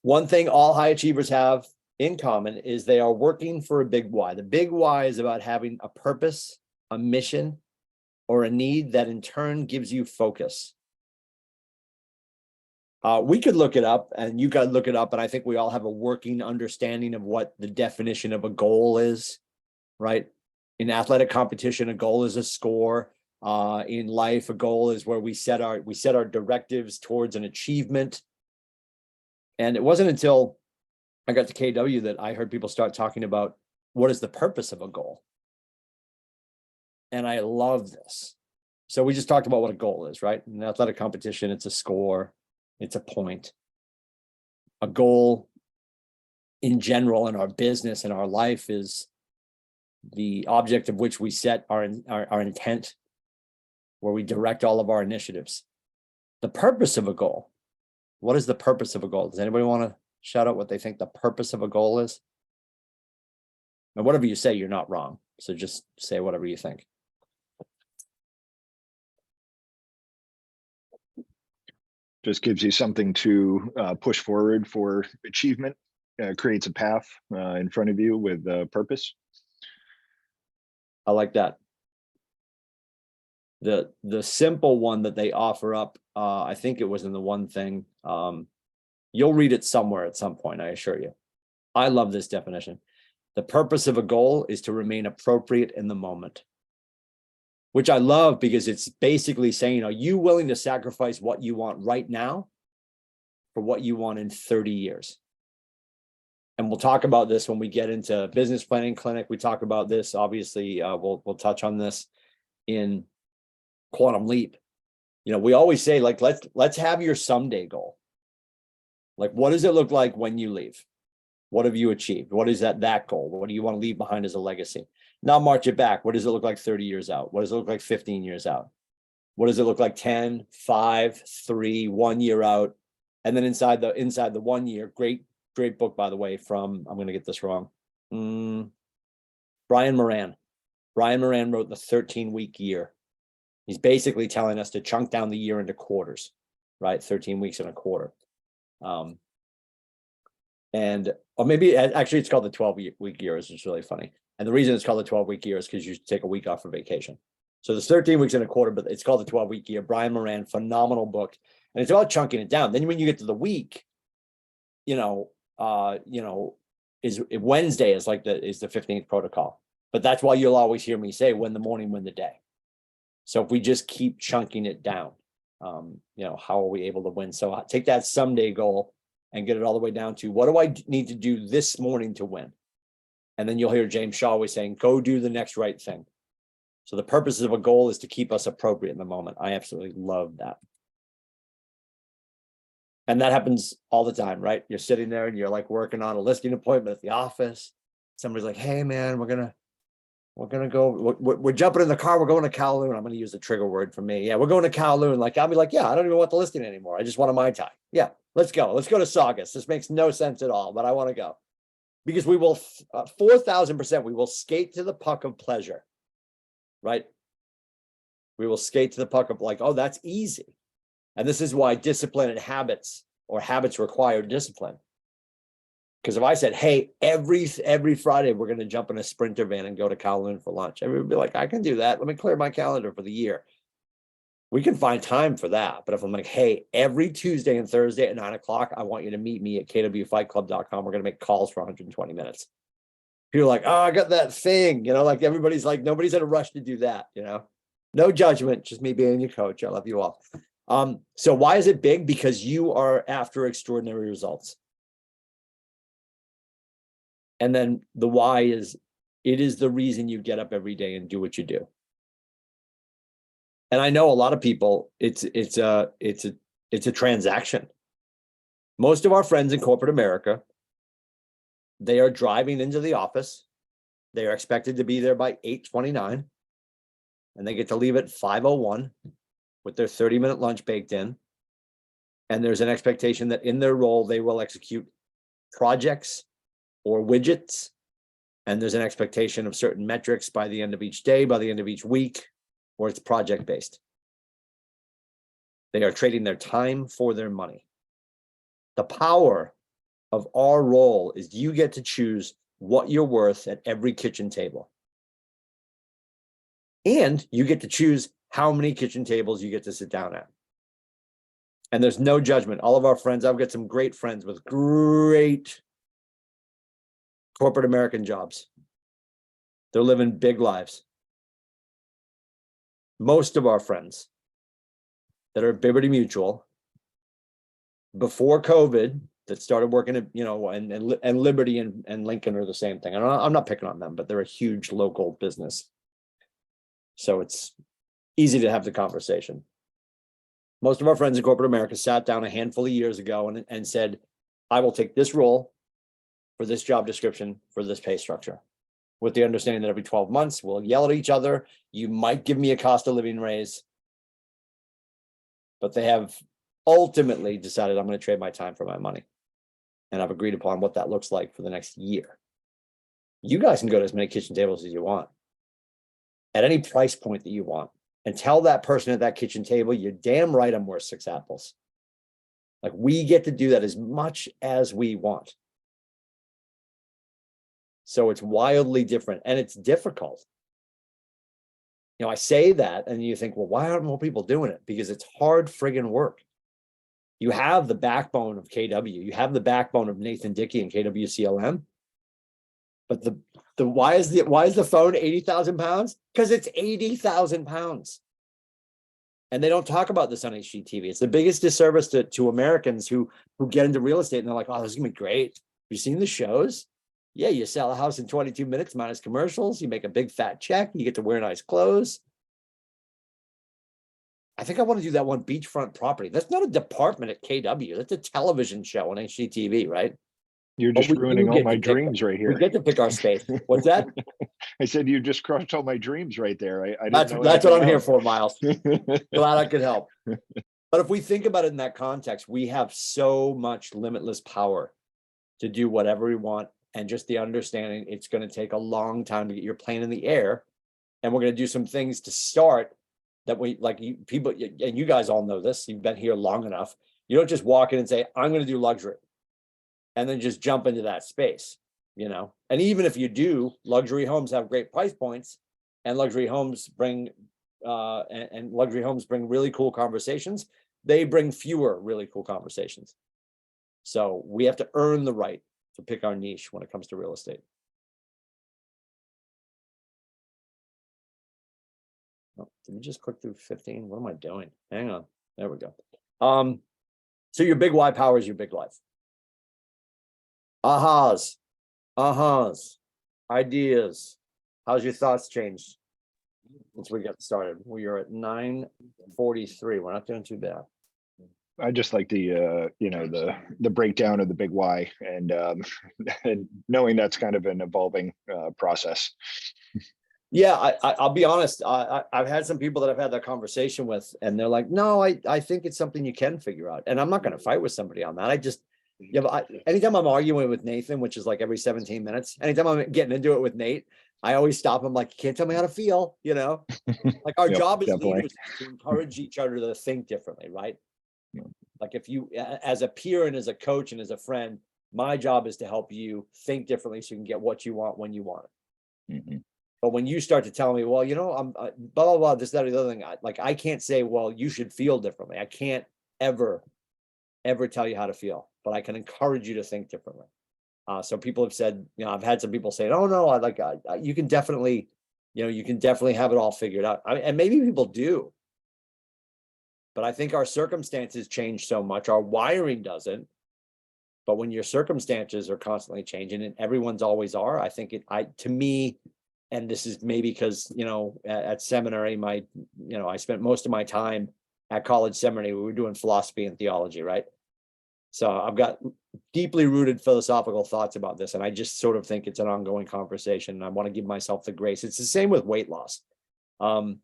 One thing all high achievers have in common is they are working for a big why. The big why is about having a purpose, a mission, or a need that in turn gives you focus. We could look it up, and you could look it up, and I think we all have a working understanding of what the definition of a goal is, right? In athletic competition, a goal is a score. In life, a goal is where we set our directives towards an achievement. And it wasn't until I got to KW that I heard people start talking about what is the purpose of a goal. And I love this. So we just talked about what a goal is, right? In athletic competition, it's a score, it's a point. A goal in general in our business and our life is the object of which we set our intent, where we direct all of our initiatives. The purpose of a goal. What is the purpose of a goal? Does anybody want to shout out what they think the purpose of a goal is? And whatever you say, you're not wrong. So just say whatever you think. Just gives you something to push forward for achievement, creates a path in front of you with purpose. I like that. The simple one that they offer up, I think it was in the one thing. You'll read it somewhere at some point, I assure you. I love this definition. The purpose of a goal is to remain appropriate in the moment. Which I love because it's basically saying, are you willing to sacrifice what you want right now for what you want in 30 years? And we'll talk about this when we get into business planning clinic. We talk about this, obviously, we'll touch on this in Quantum Leap. You know, we always say, like, let's have your someday goal. Like, what does it look like when you leave? What have you achieved? What is that goal? What do you want to leave behind as a legacy? Now march it back. What does it look like 30 years out? What does it look like 15 years out? What does it look like 10, 5, 3, 1 year out? And then inside the 1 year, great book, by the way, from, I'm going to get this wrong. Brian Moran. Brian Moran wrote The 13-Week Year. He's basically telling us to chunk down the year into quarters, right? 13 weeks and a quarter. Or maybe actually it's called the 12-week year, which is really funny. And the reason it's called the 12-week year is because you take a week off for vacation. So there's 13 weeks and a quarter, but it's called the 12-week year. Brian Moran, phenomenal book. And it's about chunking it down. Then when you get to the week, is Wednesday is like the 15th protocol. But that's why you'll always hear me say, win the morning, win the day. So if we just keep chunking it down, how are we able to win? So take that someday goal and get it all the way down to, what do I need to do this morning to win? And then you'll hear James Shaw always saying, go do the next right thing. So the purpose of a goal is to keep us appropriate in the moment. I absolutely love that. And that happens all the time, right? You're sitting there and you're like working on a listing appointment at the office. Somebody's like, hey man, we're gonna go, we're jumping in the car, we're going to Kowloon. I'm gonna use the trigger word for me. Yeah, we're going to Kowloon. Like, I'll be like, yeah, I don't even want the listing anymore. I just want a Mai Tai. Yeah, let's go. Let's go to Saugus. This makes no sense at all, but I want to go. Because we will, 4,000%, we will skate to the puck of pleasure, right? We will skate to the puck of like, oh, that's easy. And this is why discipline and habits, or habits require discipline. Because if I said, hey, every Friday, we're going to jump in a Sprinter van and go to Kowloon for lunch, everybody would be like, I can do that. Let me clear my calendar for the year. We can find time for that. But if I'm like, hey, every Tuesday and Thursday at 9 o'clock, I want you to meet me at kwfightclub.com. We're going to make calls for 120 minutes. People are like, oh, I got that thing. Like everybody's like, nobody's in a rush to do that. No judgment, just me being your coach. I love you all. So why is it big? Because you are after extraordinary results. And then the why is, it is the reason you get up every day and do what you do. And I know a lot of people, it's a transaction. Most of our friends in corporate America, they are driving into the office. They are expected to be there by 8:29, and they get to leave at 5:01 with their 30-minute lunch baked in. And there's an expectation that in their role, they will execute projects or widgets. And there's an expectation of certain metrics by the end of each day, by the end of each week, or it's project-based. They are trading their time for their money. The power of our role is you get to choose what you're worth at every kitchen table. And you get to choose how many kitchen tables you get to sit down at. And there's no judgment. All of our friends, I've got some great friends with great corporate American jobs. They're living big lives. Most of our friends that are at Liberty Mutual before COVID that started working at, and Liberty and Lincoln are the same thing. I'm not picking on them, but they're a huge local business. So it's easy to have the conversation. Most of our friends in corporate America sat down a handful of years ago and said, I will take this role for this job description, for this pay structure, with the understanding that every 12 months we'll yell at each other. You might give me a cost of living raise, but they have ultimately decided I'm going to trade my time for my money. And I've agreed upon what that looks like for the next year. You guys can go to as many kitchen tables as you want at any price point that you want, and tell that person at that kitchen table, you're damn right I'm worth 6 apples. Like we get to do that as much as we want. So it's wildly different and it's difficult. I say that and you think, well, why aren't more people doing it? Because it's hard friggin' work. You have the backbone of KW, you have the backbone of Nathan Dickey and KWCLM. But why is the phone 80,000 pounds? Because it's 80,000 pounds. And they don't talk about this on HGTV. It's the biggest disservice to Americans who get into real estate and they're like, oh, this is gonna be great. Have you seen the shows? Yeah, you sell a house in 22 minutes minus commercials, you make a big fat check, you get to wear nice clothes. I think I want to do that one beachfront property. That's not a department at KW. That's a television show on HGTV, right? You're But just we ruining do all get my to pick- dreams right We here. get to pick our space. What's that? I said you just crushed all my dreams right there. I didn't That's know what I'm anything here else. for, Miles. Glad I could help. But if we think about it in that context, we have so much limitless power to do whatever we want. And just the understanding it's going to take a long time to get your plane in the air. And we're going to do some things to start that we like people, and you guys all know this, you've been here long enough. You don't just walk in and say, I'm going to do luxury and then just jump into that space, And even if you do, luxury homes have great price points and luxury homes bring and luxury homes bring really cool conversations. They bring fewer really cool conversations. So we have to earn the right to pick our niche when it comes to real estate. Oh, did we just click through 15? What am I doing? Hang on. There we go. So your big why powers your big life. Ahas, ideas. How's your thoughts changed since we got started? We are at 9:43. We're not doing too bad. I just like the the breakdown of the big why and and knowing that's kind of an evolving process. Yeah, I'll be honest. I've had some people that I've had that conversation with, and they're like, "No, I think it's something you can figure out." And I'm not going to fight with somebody on that. But anytime I'm arguing with Nathan, which is like every 17 minutes, anytime I'm getting into it with Nate, I always stop him like, you can't tell me how to feel, Like our Yep, job as definitely. leaders is to encourage each other to think differently, right? Yeah. Like if you, as a peer and as a coach and as a friend, my job is to help you think differently so you can get what you want when you want it. Mhm. But when you start to tell me, well, I'm blah, blah, blah, this, that, or the other thing, I can't say, well, you should feel differently. I can't ever tell you how to feel, but I can encourage you to think differently. So people have said, I've had some people say, oh no, you can definitely, you can definitely have it all figured out. And maybe people do. But I think our circumstances change so much. Our wiring doesn't. But when your circumstances are constantly changing and everyone's always are, I think to me, and this is maybe because, at seminary, I spent most of my time at college seminary. We were doing philosophy and theology, right? So I've got deeply rooted philosophical thoughts about this. And I just sort of think it's an ongoing conversation. And I want to give myself the grace. It's the same with weight loss. A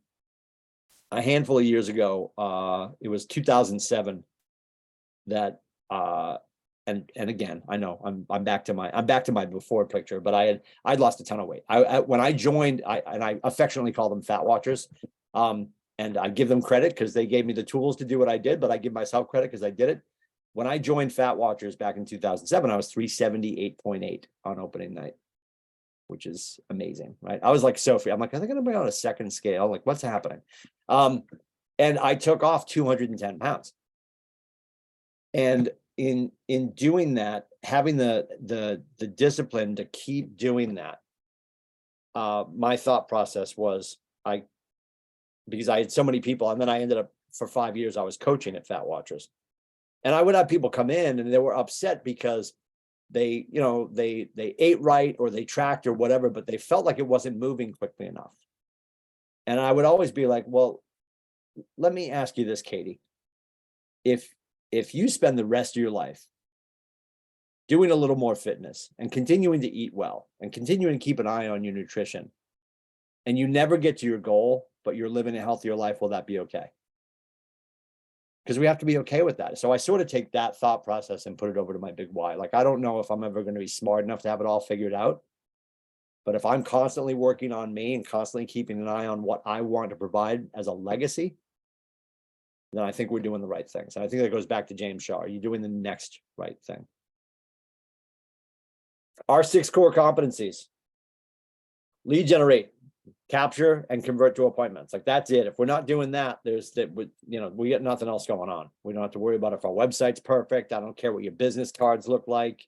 handful of years ago, it was 2007 that, and again, I know I'm back to my before picture, but I'd lost a ton of weight. When I joined, I affectionately call them fat watchers. And I give them credit because they gave me the tools to do what I did, but I give myself credit because I did it. When I joined Fat Watchers back in 2007, I was 378.8 on opening night, which is amazing, right? I was like, Sophie, I'm like, are they going to bring out a second scale? Like, what's happening? And I took off 210 pounds. And in doing that, having the discipline to keep doing that, my thought process was because I had so many people, and then I ended up for 5 years, I was coaching at Fat Watchers. And I would have people come in and they were upset because they ate right or they tracked or whatever, but they felt like it wasn't moving quickly enough. And I would always be like, well, let me ask you this, Katie. If you spend the rest of your life doing a little more fitness and continuing to eat well and continuing to keep an eye on your nutrition, and you never get to your goal, but you're living a healthier life, will that be okay? Because we have to be okay with that. So I sort of take that thought process and put it over to my big why. Like, I don't know if I'm ever going to be smart enough to have it all figured out. But if I'm constantly working on me and constantly keeping an eye on what I want to provide as a legacy, then I think we're doing the right things. And I think that goes back to James Shaw. Are you doing the next right thing? Our 6 core competencies: lead generate, capture, and convert to appointments. Like, that's it. If we're not doing that, we got nothing else going on. We don't have to worry about if our website's perfect. I don't care what your business cards look like.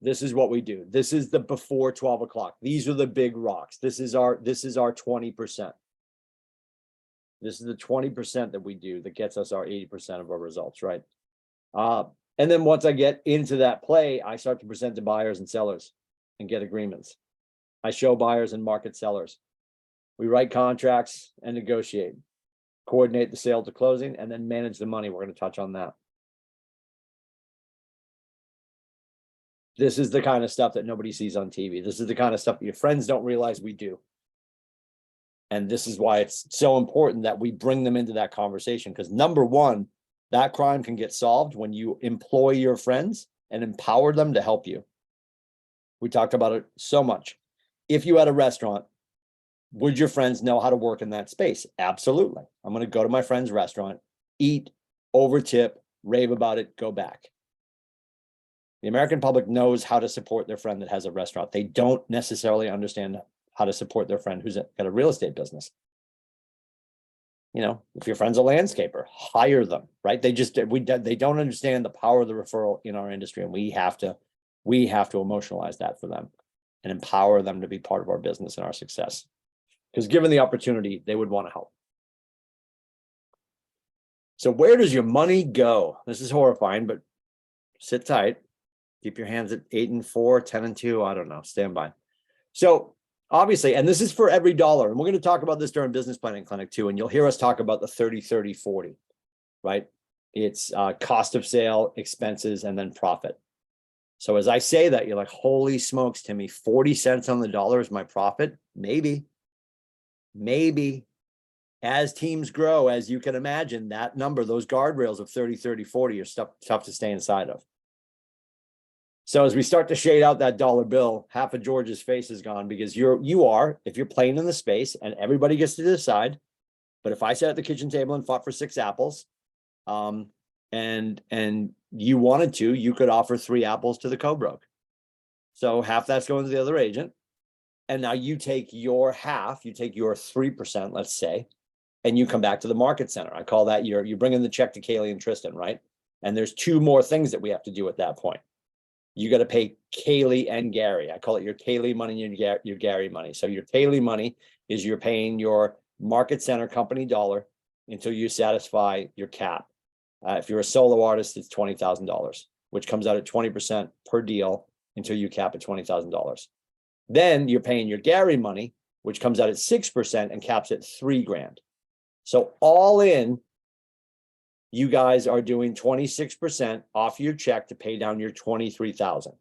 This is what we do. This is the before 12 o'clock. These are the big rocks. This is our 20%. This is the 20% that we do that gets us our 80% of our results, right? And then once I get into that play, I start to present to buyers and sellers and get agreements. I show buyers and market sellers. We write contracts and negotiate, coordinate the sale to closing, and then manage the money. We're going to touch on that. This is the kind of stuff that nobody sees on TV. This is the kind of stuff that your friends don't realize we do. And this is why it's so important that we bring them into that conversation. Because number one, that crime can get solved when you employ your friends and empower them to help you. We talked about it so much. If you had a restaurant, would your friends know how to work in that space? Absolutely. I'm going to go to my friend's restaurant, eat, over tip, rave about it, go back. The American public knows how to support their friend that has a restaurant. They don't necessarily understand how to support their friend who's got a real estate business. If your friend's a landscaper, hire them, right? They don't understand the power of the referral in our industry, and we have to emotionalize that for them and empower them to be part of our business and our success. Because given the opportunity, they would want to help. So where does your money go? This is horrifying, but sit tight. Keep your hands at 8 and 4, 10 and 2. I don't know. Stand by. So obviously, and this is for every dollar. And we're going to talk about this during business planning clinic too. And you'll hear us talk about the 30, 30, 40, right? It's cost of sale, expenses, and then profit. So as I say that, you're like, holy smokes, Timmy, 40 cents on the dollar is my profit? Maybe. As teams grow, as you can imagine, that number, those guardrails of 30, 30, 40 are tough to stay inside of. So as we start to shade out that dollar bill, half of George's face is gone, because if you're playing in the space and everybody gets to decide, but if I sat at the kitchen table and fought for 6 apples, and you wanted to, you could offer 3 apples to the co-broke. So half that's going to the other agent. And now you take your half, you take your 3%, let's say, and you come back to the market center. I call that you bring in the check to Kaylee and Tristan, right? And there's 2 more things that we have to do at that point. You got to pay Kaylee and Gary. I call it your Kaylee money and your Gary money. So your Kaylee money is you're paying your market center company dollar until you satisfy your cap. If you're a solo artist, it's $20,000, which comes out at 20% per deal until you cap at $20,000. Then you're paying your Gary money, which comes out at 6% and caps at $3,000. So all in, you guys are doing 26% off your check to pay down your $23,000.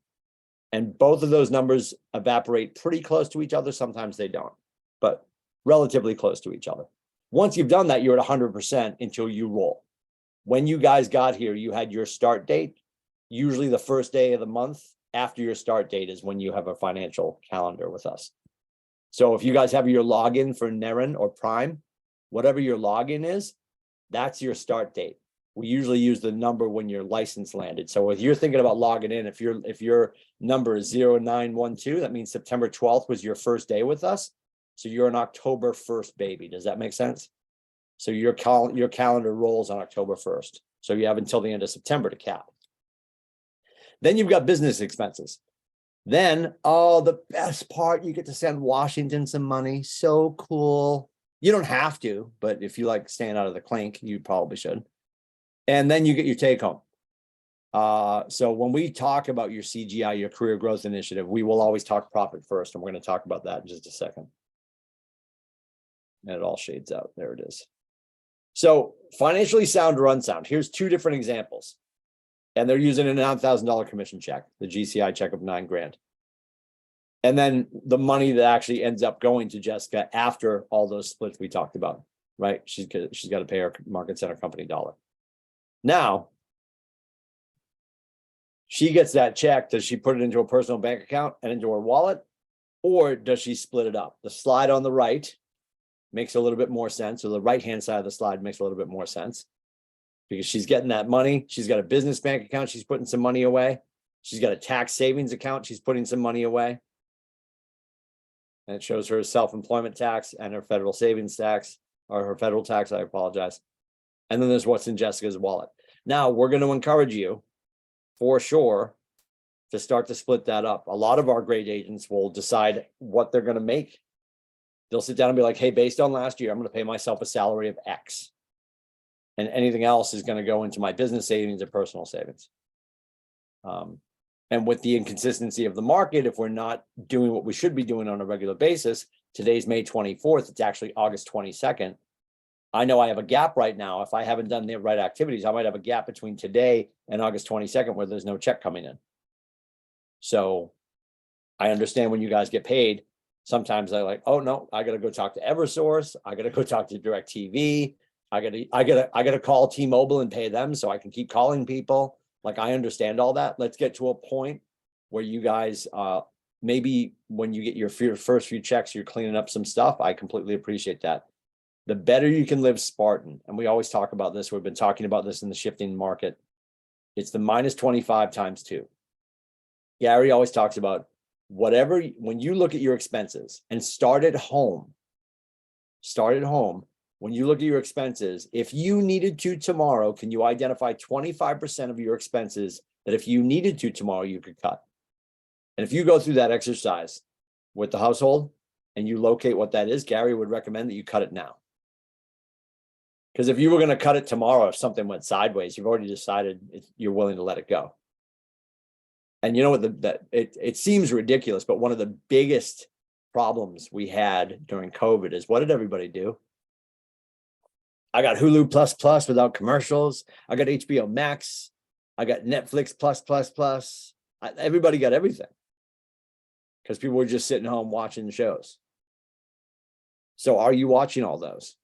And both of those numbers evaporate pretty close to each other. Sometimes they don't, but relatively close to each other. Once you've done that, you're at 100% until you roll. When you guys got here, you had your start date. Usually the first day of the month after your start date is when you have a financial calendar with us. So if you guys have your login for Naren or Prime, whatever your login is, that's your start date. We usually use the number when your license landed. So if you're thinking about logging in, if your number is 0912, that means September 12th was your first day with us. So you're an October 1st baby. Does that make sense? So your calendar rolls on October 1st. So you have until the end of September to cap. Then you've got business expenses. Then, the best part, you get to send Washington some money. So cool. You don't have to, but if you like staying out of the clink, you probably should. And then you get your take home. So when we talk about your CGI, your career growth initiative, we will always talk profit first. And we're going to talk about that in just a second. And it all shades out. There it is. So financially sound or unsound. Here's 2 different examples. And they're using a $9,000 commission check, the GCI check of $9,000. And then the money that actually ends up going to Jessica after all those splits we talked about, right? She's got to pay her market center company dollar. Now, she gets that check. Does she put it into a personal bank account and into her wallet? Or does she split it up? The slide on the right makes a little bit more sense, or the right-hand side of the slide makes a little bit more sense. Because she's getting that money. She's got a business bank account. She's putting some money away. She's got a tax savings account. She's putting some money away. And it shows her self-employment tax and her federal savings tax, or her federal tax, I apologize. And then there's what's in Jessica's wallet. Now, we're going to encourage you, for sure, to start to split that up. A lot of our great agents will decide what they're going to make. They'll sit down and be like, hey, based on last year, I'm going to pay myself a salary of X. And anything else is going to go into my business savings or personal savings. And with the inconsistency of the market, if we're not doing what we should be doing on a regular basis, today's May 24th, it's actually August 22nd. I know I have a gap right now. If I haven't done the right activities, I might have a gap between today and August 22nd where there's no check coming in. So I understand when you guys get paid, sometimes they're like, oh no, I got to go talk to Eversource. I got to go talk to DirecTV. I gotta call T-Mobile and pay them so I can keep calling people. Like, I understand all that. Let's get to a point where you guys, maybe when you get your first few checks, you're cleaning up some stuff. I completely appreciate that. The better you can live Spartan, and we always talk about this. We've been talking about this in the shifting market. It's the minus 25 times 2. Gary always talks about whatever, when you look at your expenses and start at home, when you look at your expenses, if you needed to tomorrow, can you identify 25% of your expenses that if you needed to tomorrow, you could cut? And if you go through that exercise with the household and you locate what that is, Gary would recommend that you cut it now. Because if you were going to cut it tomorrow, if something went sideways, you've already decided you're willing to let it go. And you know what, it seems ridiculous, but one of the biggest problems we had during COVID is, what did everybody do? I got Hulu Plus without commercials. I got HBO Max. I got Netflix Plus. Everybody got everything because people were just sitting home watching the shows. So are you watching all those?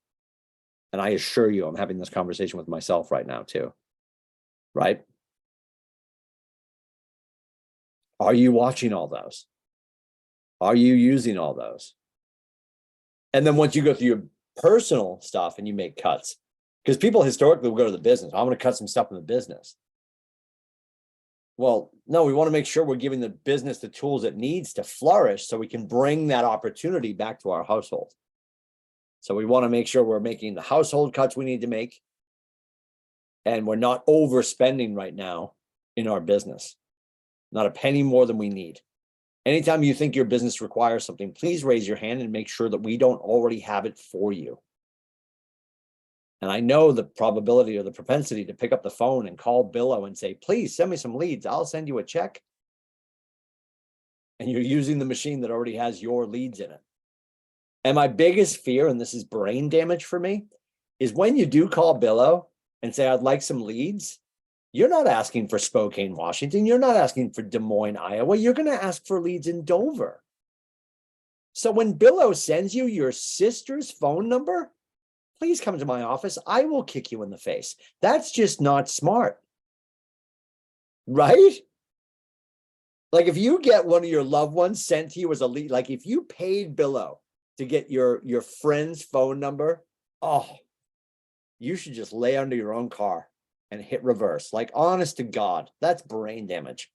And I assure you, I'm having this conversation with myself right now too, right? Are you watching all those? Are you using all those? And then once you go through your personal stuff and you make cuts, because people historically will go to the business. I'm going to cut some stuff in the business. Well, no, we want to make sure we're giving the business the tools it needs to flourish so we can bring that opportunity back to our household. So we want to make sure we're making the household cuts we need to make. And we're not overspending right now in our business. Not a penny more than we need. Anytime you think your business requires something, please raise your hand and make sure that we don't already have it for you. And I know the probability or the propensity to pick up the phone and call Billo and say, please send me some leads. I'll send you a check. And you're using the machine that already has your leads in it. And my biggest fear, and this is brain damage for me, is when you do call Billo and say, I'd like some leads, you're not asking for Spokane, Washington. You're not asking for Des Moines, Iowa. You're going to ask for leads in Dover. So when Billo sends you your sister's phone number, please come to my office. I will kick you in the face. That's just not smart. Right? Like if you get one of your loved ones sent to you as a lead, like if you paid Billo to get your friend's phone number, oh, you should just lay under your own car and hit reverse. Like, honest to God, that's brain damage.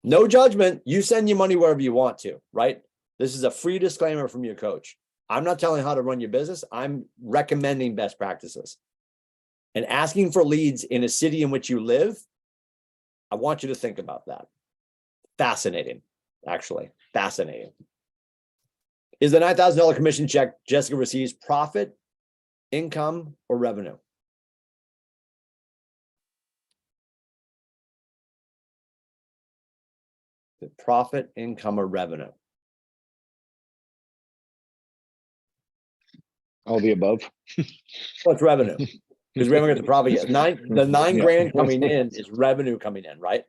No judgment. You send your money wherever you want to, right? This is a free disclaimer from your coach. I'm not telling you how to run your business. I'm recommending best practices. And asking for leads in a city in which you live, I want you to think about that. Fascinating, actually. Fascinating. Is the $9,000 commission check Jessica receives profit, income, or revenue? The profit, income, or revenue? All the above. What's revenue? Because we haven't got the profit yet. The nine Yeah. grand coming in is revenue coming in, right?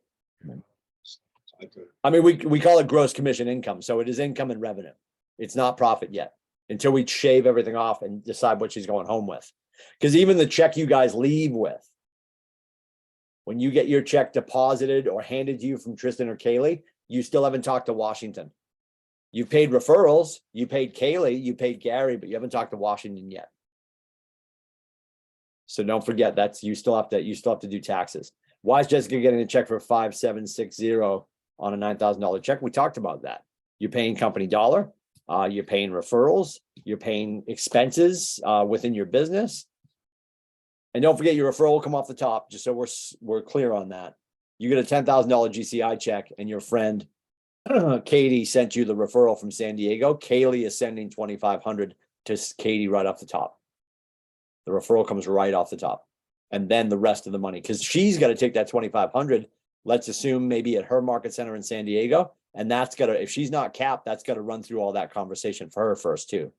I mean, we call it gross commission income. So it is income and revenue. It's not profit yet until we shave everything off and decide what she's going home with. Because even the check you guys leave with, when you get your check deposited or handed to you from Tristan or Kaylee, you still haven't talked to Washington. You paid referrals, you paid Kaylee, you paid Gary, but you haven't talked to Washington yet. So don't forget you still have to do taxes. Why is Jessica getting a check for 5,760 on a $9,000 check? We talked about that. You're paying company dollar, you're paying referrals, you're paying expenses within your business. And don't forget your referral will come off the top, just so we're clear on that. You get a $10,000 GCI check and your friend Katie sent you the referral from San Diego. Kaylee is sending 2,500 to Katie right off the top. The referral comes right off the top. And then the rest of the money, because she's got to take that 2,500, let's assume maybe at her market center in San Diego. And that's got to, if she's not capped, that's got to run through all that conversation for her first too.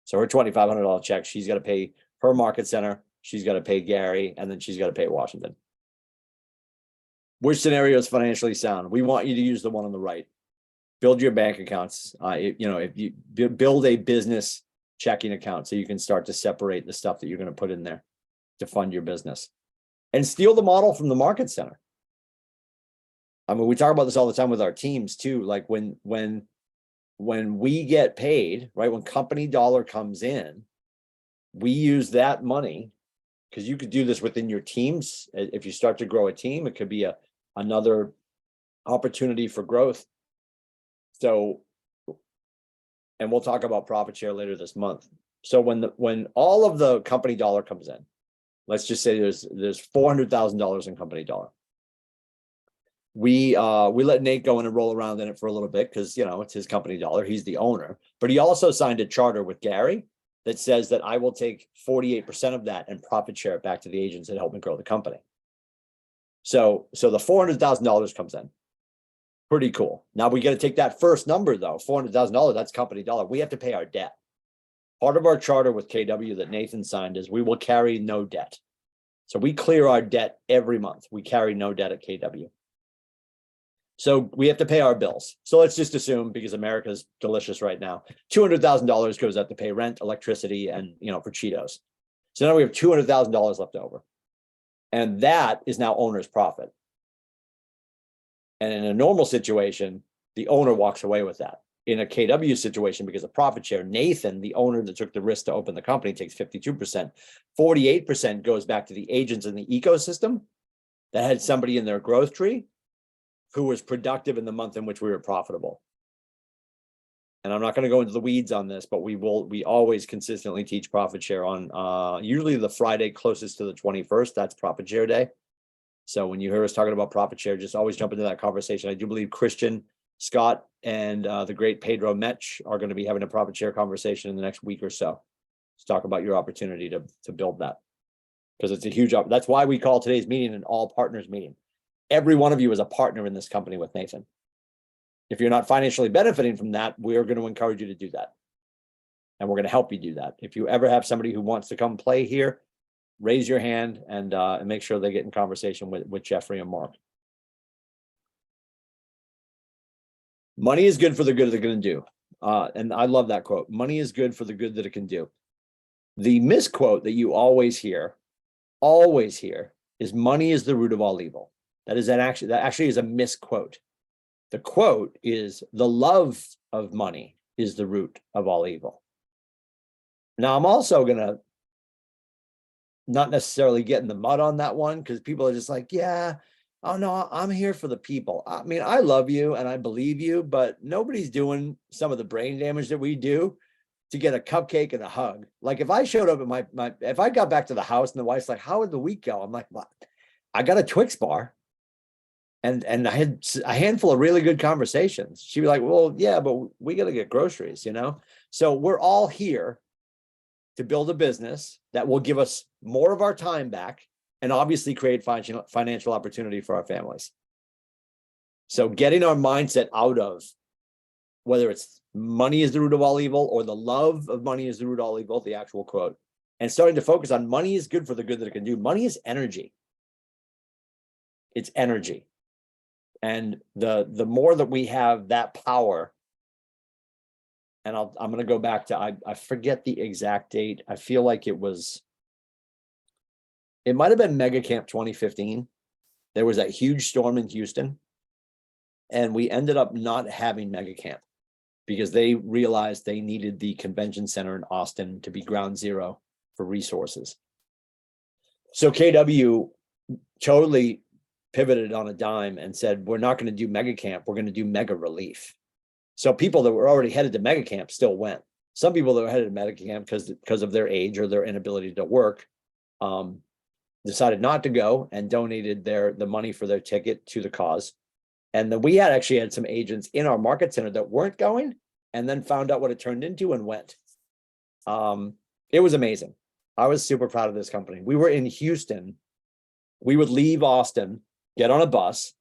So her $2,500 check, she's got to pay her market center, she's got to pay Gary, and then she's got to pay Washington. Which scenario is financially sound? We want you to use the one on the right. Build your bank accounts. If you build a business checking account so you can start to separate the stuff that you're going to put in there to fund your business, and steal the model from the market center. I mean, we talk about this all the time with our teams too. Like when we get paid, right? When company dollar comes in, we use that money, because you could do this within your teams. If you start to grow a team, it could be another opportunity for growth. So, and we'll talk about profit share later this month. So when all of the company dollar comes in, let's just say there's $400,000 in company dollar. We let Nate go in and roll around in it for a little bit, because it's his company dollar. He's the owner, but he also signed a charter with Gary that says that I will take 48% of that and profit share it back to the agents that help me grow the company. So the $400,000 comes in. Pretty cool. Now we got to take that first number though, $400,000, that's company dollar. We have to pay our debt. Part of our charter with KW that Nathan signed is we will carry no debt. So we clear our debt every month. We carry no debt at KW. So we have to pay our bills. So let's just assume, because America's delicious right now, $200,000 goes out to pay rent, electricity, and for Cheetos. So now we have $200,000 left over. And that is now owner's profit. And in a normal situation, the owner walks away with that. In a KW situation, because of profit share, Nathan, the owner that took the risk to open the company, takes 52%. 48% goes back to the agents in the ecosystem that had somebody in their growth tree who was productive in the month in which we were profitable. And I'm not going to go into the weeds on this, but we always consistently teach profit share on usually the Friday closest to the 21st. That's profit share day. So when you hear us talking about profit share, just always jump into that conversation. I do believe Christian, Scott, and the great Pedro Metch are going to be having a profit share conversation in the next week or so. Let's talk about your opportunity to build that, because it's a huge opportunity. That's why we call today's meeting an all partners meeting. Every one of you is a partner in this company with Nathan. If you're not financially benefiting from that, we're going to encourage you to do that. And we're going to help you do that. If you ever have somebody who wants to come play here, raise your hand and make sure they get in conversation with Jeffrey and Mark. Money is good for the good they're going to do. And I love that quote. Money is good for the good that it can do. The misquote that you always hear is money is the root of all evil. That actually is a misquote. The quote is the love of money is the root of all evil. Now, I'm also going to not necessarily get in the mud on that one, because people are just like, yeah, oh no, I'm here for the people. I mean, I love you and I believe you, but nobody's doing some of the brain damage that we do to get a cupcake and a hug. Like if I showed up at if I got back to the house and the wife's like, how would the week go? I'm like, what? I got a Twix bar. And I had a handful of really good conversations. She'd be like, well, yeah, but we got to get groceries, So we're all here to build a business that will give us more of our time back and obviously create financial opportunity for our families. So getting our mindset out of whether it's money is the root of all evil or the love of money is the root of all evil, the actual quote, and starting to focus on money is good for the good that it can do. Money is energy. It's energy. And the more that we have that power, and I'm going to go back to, I forget the exact date. I feel like it might've been Mega Camp 2015. There was that huge storm in Houston and we ended up not having Mega Camp because they realized they needed the convention center in Austin to be ground zero for resources. So KW totally pivoted on a dime and said, we're not going to do mega camp, we're going to do mega relief. So people that were already headed to mega camp still went. Some people that were headed to mega camp because of their age or their inability to work decided not to go and donated the money for their ticket to the cause. And then we actually had some agents in our market center that weren't going and then found out what it turned into and went. It was amazing. I was super proud of this company. We were in Houston. We would leave Austin, get on a bus.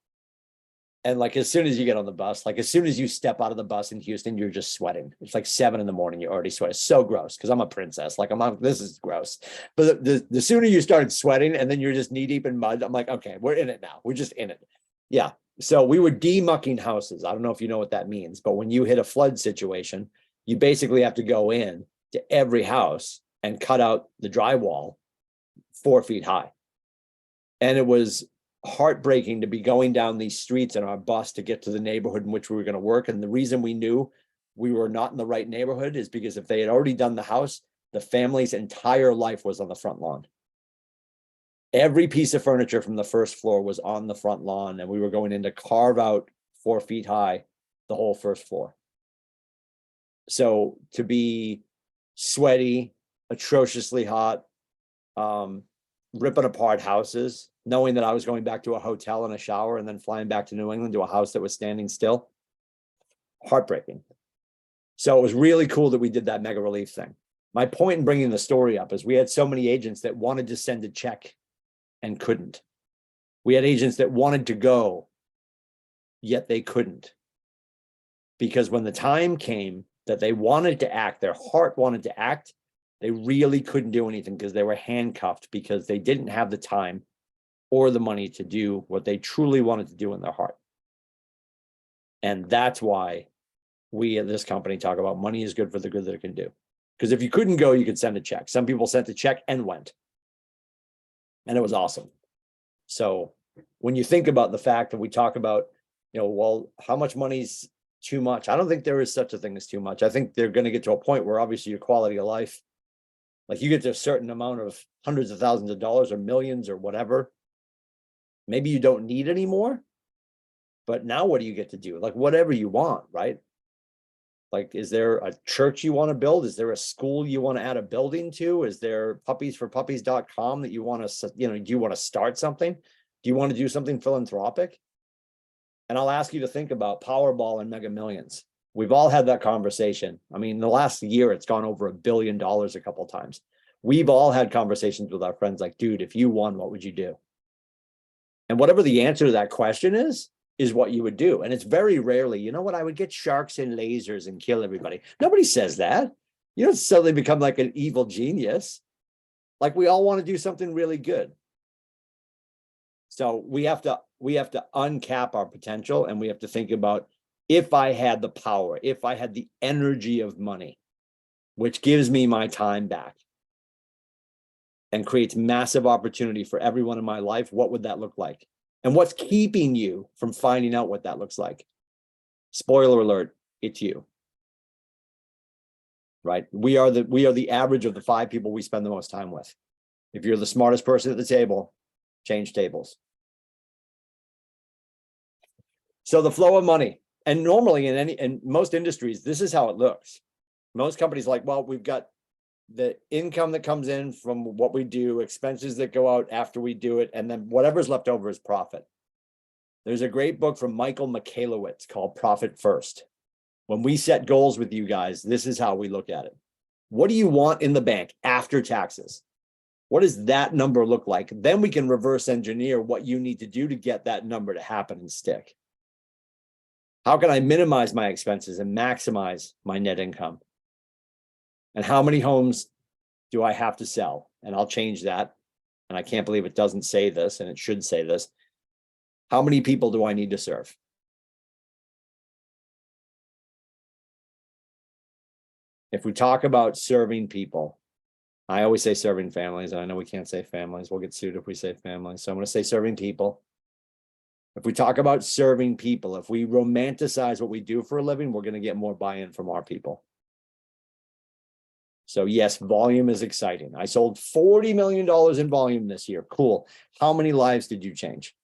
And like, as soon as you get on the bus, like as soon as you step out of the bus in Houston, you're just sweating. It's like 7 a.m. You're already sweating. It's so gross. Cause I'm a princess. Like this is gross. But the sooner you started sweating and then you're just knee deep in mud, I'm like, okay, we're in it now. We're just in it. Yeah. So we were demucking houses. I don't know if you know what that means, but when you hit a flood situation, you basically have to go in to every house and cut out the drywall 4 feet high. And it was heartbreaking to be going down these streets in our bus to get to the neighborhood in which we were going to work. And the reason we knew we were not in the right neighborhood is because if they had already done the house, the family's entire life was on the front lawn. Every piece of furniture from the first floor was on the front lawn, and we were going in to carve out 4 feet high the whole first floor. So to be sweaty, atrociously hot, ripping apart houses, knowing that I was going back to a hotel and a shower and then flying back to New England to a house that was standing still, heartbreaking. So it was really cool that we did that mega relief thing. My point in bringing the story up is we had so many agents that wanted to send a check and couldn't. We had agents that wanted to go, yet they couldn't. Because when the time came that they wanted to act, their heart wanted to act, they really couldn't do anything because they were handcuffed because they didn't have the time or the money to do what they truly wanted to do in their heart. And that's why we at this company talk about money is good for the good that it can do. Because if you couldn't go, you could send a check. Some people sent a check and went. And it was awesome. So when you think about the fact that we talk about, well, how much money's too much? I don't think there is such a thing as too much. I think they're going to get to a point where obviously your quality of life, like you get to a certain amount of hundreds of thousands of dollars or millions or whatever, maybe you don't need any more. But now what do you get to do? Like whatever you want, right? Like, is there a church you want to build? Is there a school you want to add a building to? Is there puppiesforpuppies.com that you want to, do you want to start something? Do you want to do something philanthropic? And I'll ask you to think about Powerball and Mega Millions. We've all had that conversation. I mean, the last year, it's gone over $1 billion a couple of times. We've all had conversations with our friends like, dude, if you won, what would you do? And whatever the answer to that question is what you would do. And it's very rarely, you know what, I would get sharks and lasers and kill everybody. Nobody says that. You don't suddenly become like an evil genius. Like we all want to do something really good. So we have to uncap our potential, and we have to think about, if I had the power, if I had the energy of money, which gives me my time back and creates massive opportunity for everyone in my life, what would that look like? And what's keeping you from finding out what that looks like? Spoiler alert, it's you. Right? We are the average of the 5 people we spend the most time with. If you're the smartest person at the table, change tables. So the flow of money, and normally in most industries, this is how it looks. Most companies like, well, we've got the income that comes in from what we do, expenses that go out after we do it, and then whatever's left over is profit. There's a great book from Michael Michalowicz called Profit First. When we set goals with you guys, this is how we look at it. What do you want in the bank after taxes? What does that number look like? Then we can reverse engineer what you need to do to get that number to happen and stick. How can I minimize my expenses and maximize my net income? And how many homes do I have to sell? And I'll change that. And I can't believe it doesn't say this, and it should say this. How many people do I need to serve? If we talk about serving people, I always say serving families, and I know we can't say families. We'll get sued if we say families. So I'm going to say serving people. If we talk about serving people, if we romanticize what we do for a living, we're going to get more buy-in from our people. So yes, volume is exciting. I sold $40 million in volume this year. Cool. How many lives did you change?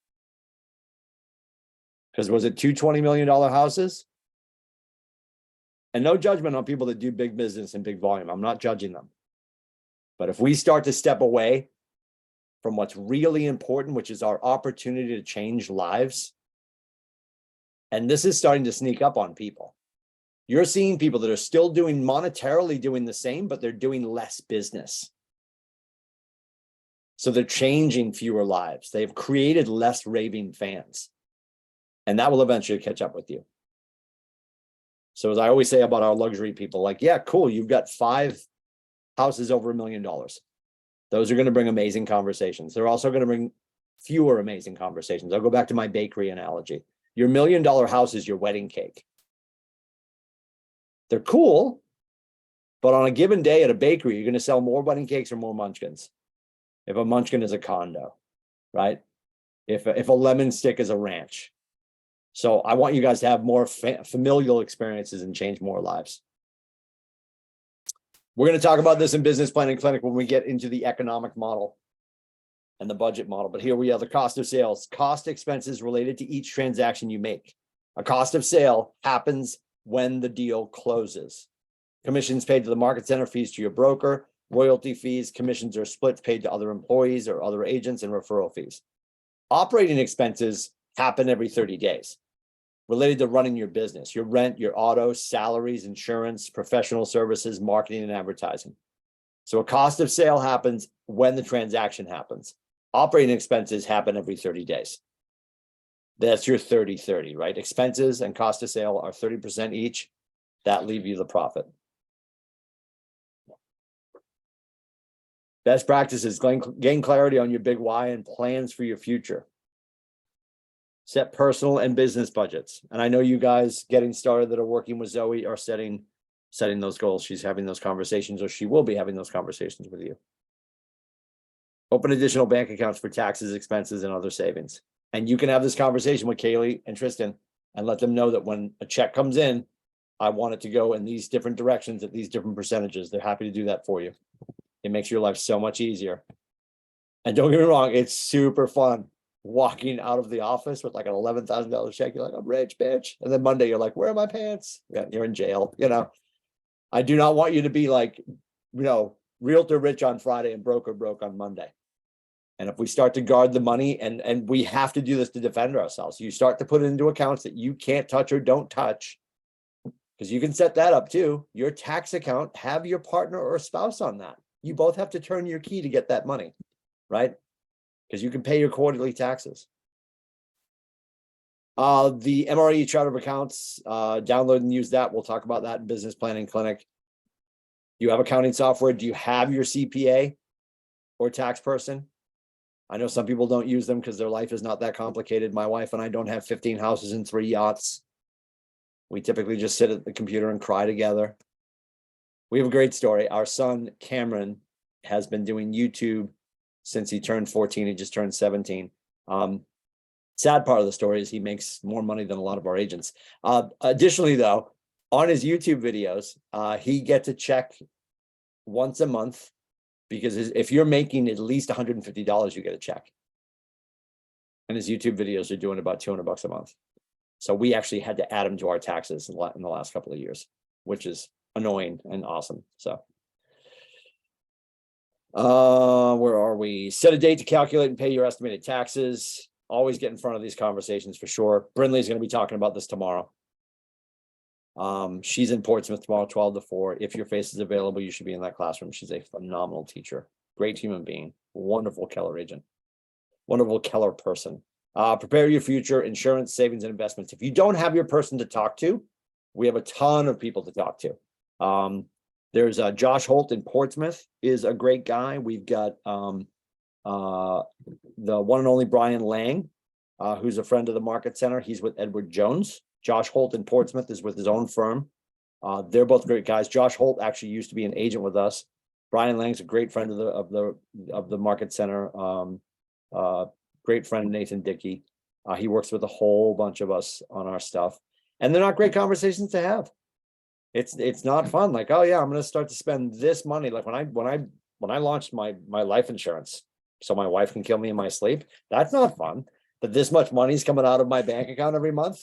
Because was it two $20 million houses? And no judgment on people that do big business and big volume. I'm not judging them. But if we start to step away from what's really important, which is our opportunity to change lives, and this is starting to sneak up on people. You're seeing people that are still monetarily doing the same, but they're doing less business. So they're changing fewer lives. They've created less raving fans. And that will eventually catch up with you. So as I always say about our luxury people, like, yeah, cool. You've got 5 houses over $1 million. Those are going to bring amazing conversations. They're also going to bring fewer amazing conversations. I'll go back to my bakery analogy. Your $1 million house is your wedding cake. They're cool, but on a given day at a bakery, you're going to sell more wedding cakes or more munchkins. If a munchkin is a condo, right? If a lemon stick is a ranch. So I want you guys to have more familial experiences and change more lives. We're going to talk about this in Business Planning Clinic when we get into the economic model and the budget model. But here we are, the cost of sales, cost expenses related to each transaction you make. A cost of sale happens when the deal closes. Commissions paid to the market center, fees to your broker, royalty fees, commissions or splits paid to other employees or other agents, and referral fees. Operating expenses happen every 30 days. Related to running your business, your rent, your auto, salaries, insurance, professional services, marketing, and advertising. So a cost of sale happens when the transaction happens. Operating expenses happen every 30 days. That's your 30-30, right? Expenses and cost of sale are 30% each. That leave you the profit. Best practices, gain clarity on your big why and plans for your future. Set personal and business budgets. And I know you guys getting started that are working with Zoe are setting those goals. She's having those conversations, or she will be having those conversations with you. Open additional bank accounts for taxes, expenses, and other savings. And you can have this conversation with Kaylee and Tristan and let them know that when a check comes in, I want it to go in these different directions at these different percentages. They're happy to do that for you. It makes your life so much easier. And don't get me wrong, it's super fun walking out of the office with like an $11,000 check. You're like, I'm rich, bitch. And then Monday, you're like, where are my pants? Yeah, you're in jail. I do not want you to be like, realtor rich on Friday and broker broke on Monday. And if we start to guard the money, and we have to do this to defend ourselves, you start to put it into accounts that you can't touch or don't touch, because you can set that up too. Your tax account, have your partner or spouse on that. You both have to turn your key to get that money, right? Because you can pay your quarterly taxes. The MRE chart of accounts, download and use that. We'll talk about that in Business Planning Clinic. You have accounting software. Do you have your CPA or tax person? I know some people don't use them because their life is not that complicated. My wife and I don't have 15 houses and 3 yachts. We typically just sit at the computer and cry together. We have a great story. Our son, Cameron, has been doing YouTube since he turned 14. He just turned 17. Sad part of the story is he makes more money than a lot of our agents. Additionally, though, on his YouTube videos, he gets a check once a month, because if you're making at least $150, you get a check. And his YouTube videos are doing about $200 a month. So we actually had to add him to our taxes in the last couple of years, which is annoying and awesome. So where are we? Set a date to calculate and pay your estimated taxes. Always get in front of these conversations for sure. Brindley's going to be talking about this tomorrow. She's in Portsmouth tomorrow, 12 to 4. If your face is available, you should be in that classroom. She's a phenomenal teacher, great human being, wonderful Keller agent, wonderful Keller person. Prepare your future, insurance, savings, and investments. If you don't have your person to talk to, we have a ton of people to talk to. There's Josh Holt in Portsmouth is a great guy. We've got the one and only Brian Lang, who's a friend of the Market Center. He's with Edward Jones. Josh Holt in Portsmouth is with his own firm. They're both great guys. Josh Holt actually used to be an agent with us. Brian Lang's a great friend of the Market Center. Great friend Nathan Dickey. He works with a whole bunch of us on our stuff, and they're not great conversations to have. It's not fun. Like, oh yeah, I'm going to start to spend this money. Like when I launched my life insurance, so my wife can kill me in my sleep. That's not fun. But this much money's coming out of my bank account every month.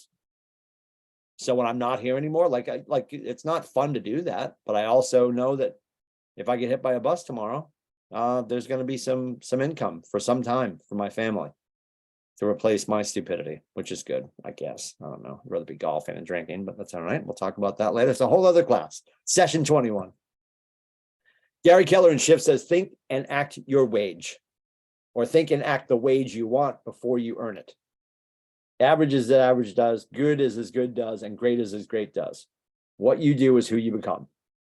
So when I'm not here anymore, like it's not fun to do that. But I also know that if I get hit by a bus tomorrow, there's going to be some income for some time for my family to replace my stupidity, which is good, I guess. I don't know. I'd rather be golfing and drinking, but that's all right. We'll talk about that later. It's a whole other class. Session 21. Gary Keller in Shift says, think and act your wage, or think and act the wage you want before you earn it. Average is as average does, good is as good does, and great is as great does. What you do is who you become.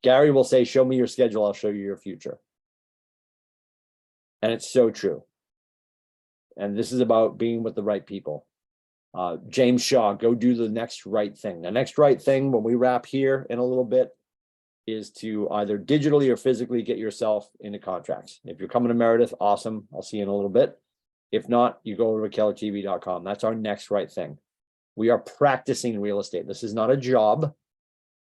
Gary will say, show me your schedule, I'll show you your future. And it's so true. And this is about being with the right people. James Shaw, go do the next right thing. The next right thing, when we wrap here in a little bit, is to either digitally or physically get yourself into contracts. If you're coming to Meredith, awesome. I'll see you in a little bit. If not, you go over to kellertv.com. That's our next right thing. We are practicing real estate. This is not a job.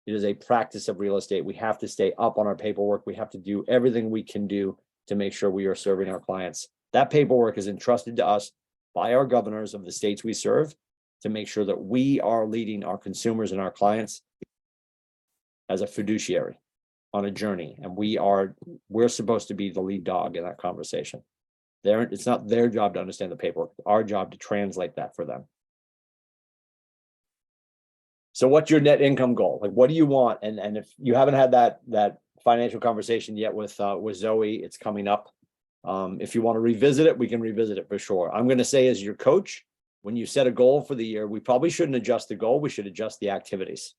It is a practice of real estate. We have to stay up on our paperwork. We have to do everything we can do to make sure we are serving our clients. That paperwork is entrusted to us by our governors of the states we serve to make sure that we are leading our consumers and our clients as a fiduciary on a journey. And we're supposed to be the lead dog in that conversation. It's not their job to understand the paperwork, it's our job to translate that for them. So what's your net income goal? Like, what do you want? And if you haven't had that financial conversation yet with Zoe, it's coming up. If you want to revisit it, we can revisit it for sure. I'm going to say, as your coach, when you set a goal for the year, we probably shouldn't adjust the goal. We should adjust the activities.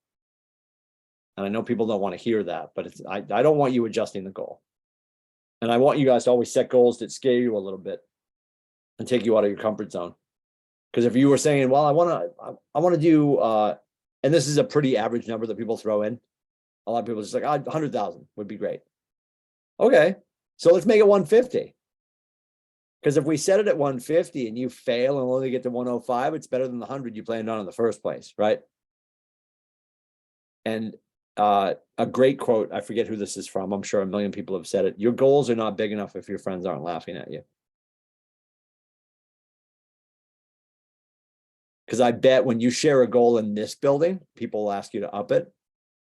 And I know people don't want to hear that, but I don't want you adjusting the goal. And I want you guys to always set goals that scare you a little bit and take you out of your comfort zone. Because if you were saying, well, I want to do, and this is a pretty average number that people throw in. A lot of people are just like, 100,000 would be great. Okay, so let's make it 150. Because if we set it at 150 and you fail and only get to 105, it's better than the 100 you planned on in the first place, right? And a great quote, I forget who this is from. I'm sure a million people have said it. Your goals are not big enough if your friends aren't laughing at you. Because I bet when you share a goal in this building, people will ask you to up it,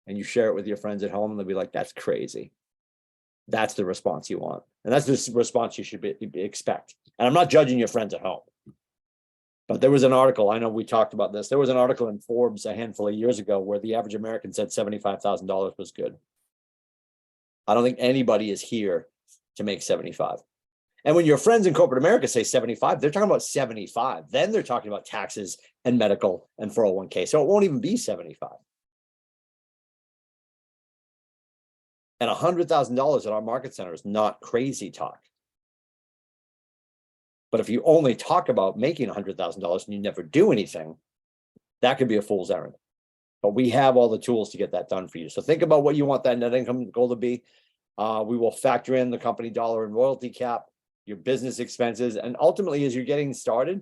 and you share it with your friends at home, and they'll be like, that's crazy. That's the response you want. And that's the response you should expect. And I'm not judging your friends at home. But there was an article, I know we talked about this. There was an article in Forbes a handful of years ago where the average American said $75,000 was good. I don't think anybody is here to make 75. And when your friends in corporate America say 75, they're talking about 75. Then they're talking about taxes and medical and 401k. So it won't even be 75. And $100,000 at our market center is not crazy talk. But if you only talk about making $100,000 and you never do anything, that could be a fool's errand. But we have all the tools to get that done for you. So think about what you want that net income goal to be. We will factor in the company dollar and royalty cap, your business expenses, and ultimately, as you're getting started,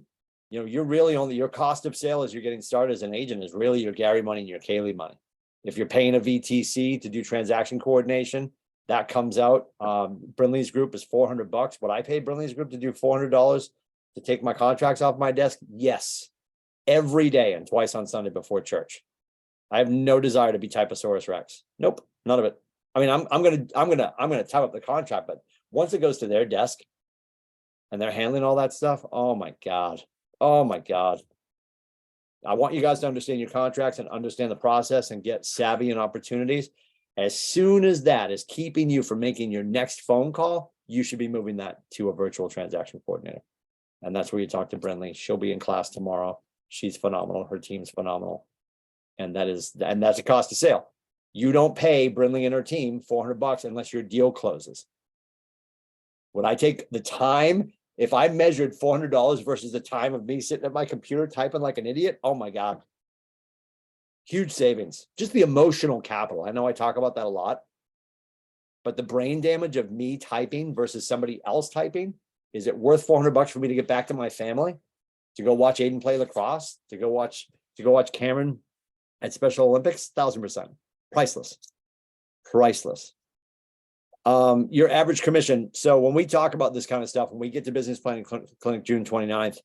you're really only your cost of sale as you're getting started as an agent is really your Gary money and your Kaylee money. If you're paying a VTC to do transaction coordination, that comes out. Brinley's Group is $400. Would I pay Brinley's Group to do $400 to take my contracts off my desk? Yes, every day and twice on Sunday before church. I have no desire to be Typosaurus Rex. Nope, none of it. I mean, I'm gonna type up the contract, but once it goes to their desk and they're handling all that stuff, oh my God. I want you guys to understand your contracts and understand the process and get savvy and opportunities. As soon as that is keeping you from making your next phone call, you should be moving that to a virtual transaction coordinator. And that's where you talk to Brinley. She'll be in class tomorrow. She's phenomenal. Her team's phenomenal. And that's a cost of sale. You don't pay Brinley and her team $400 unless your deal closes. Would I take the time? If I measured $400 versus the time of me sitting at my computer typing like an idiot, oh my God. Huge savings, just the emotional capital. I know I talk about that a lot, but the brain damage of me typing versus somebody else typing, is it worth $400 for me to get back to my family? to go watch Aiden play lacrosse, to go watch Cameron at Special Olympics, 1000%. Priceless. Priceless. Your average commission. So when we talk about this kind of stuff, when we get to business planning clinic June 29th,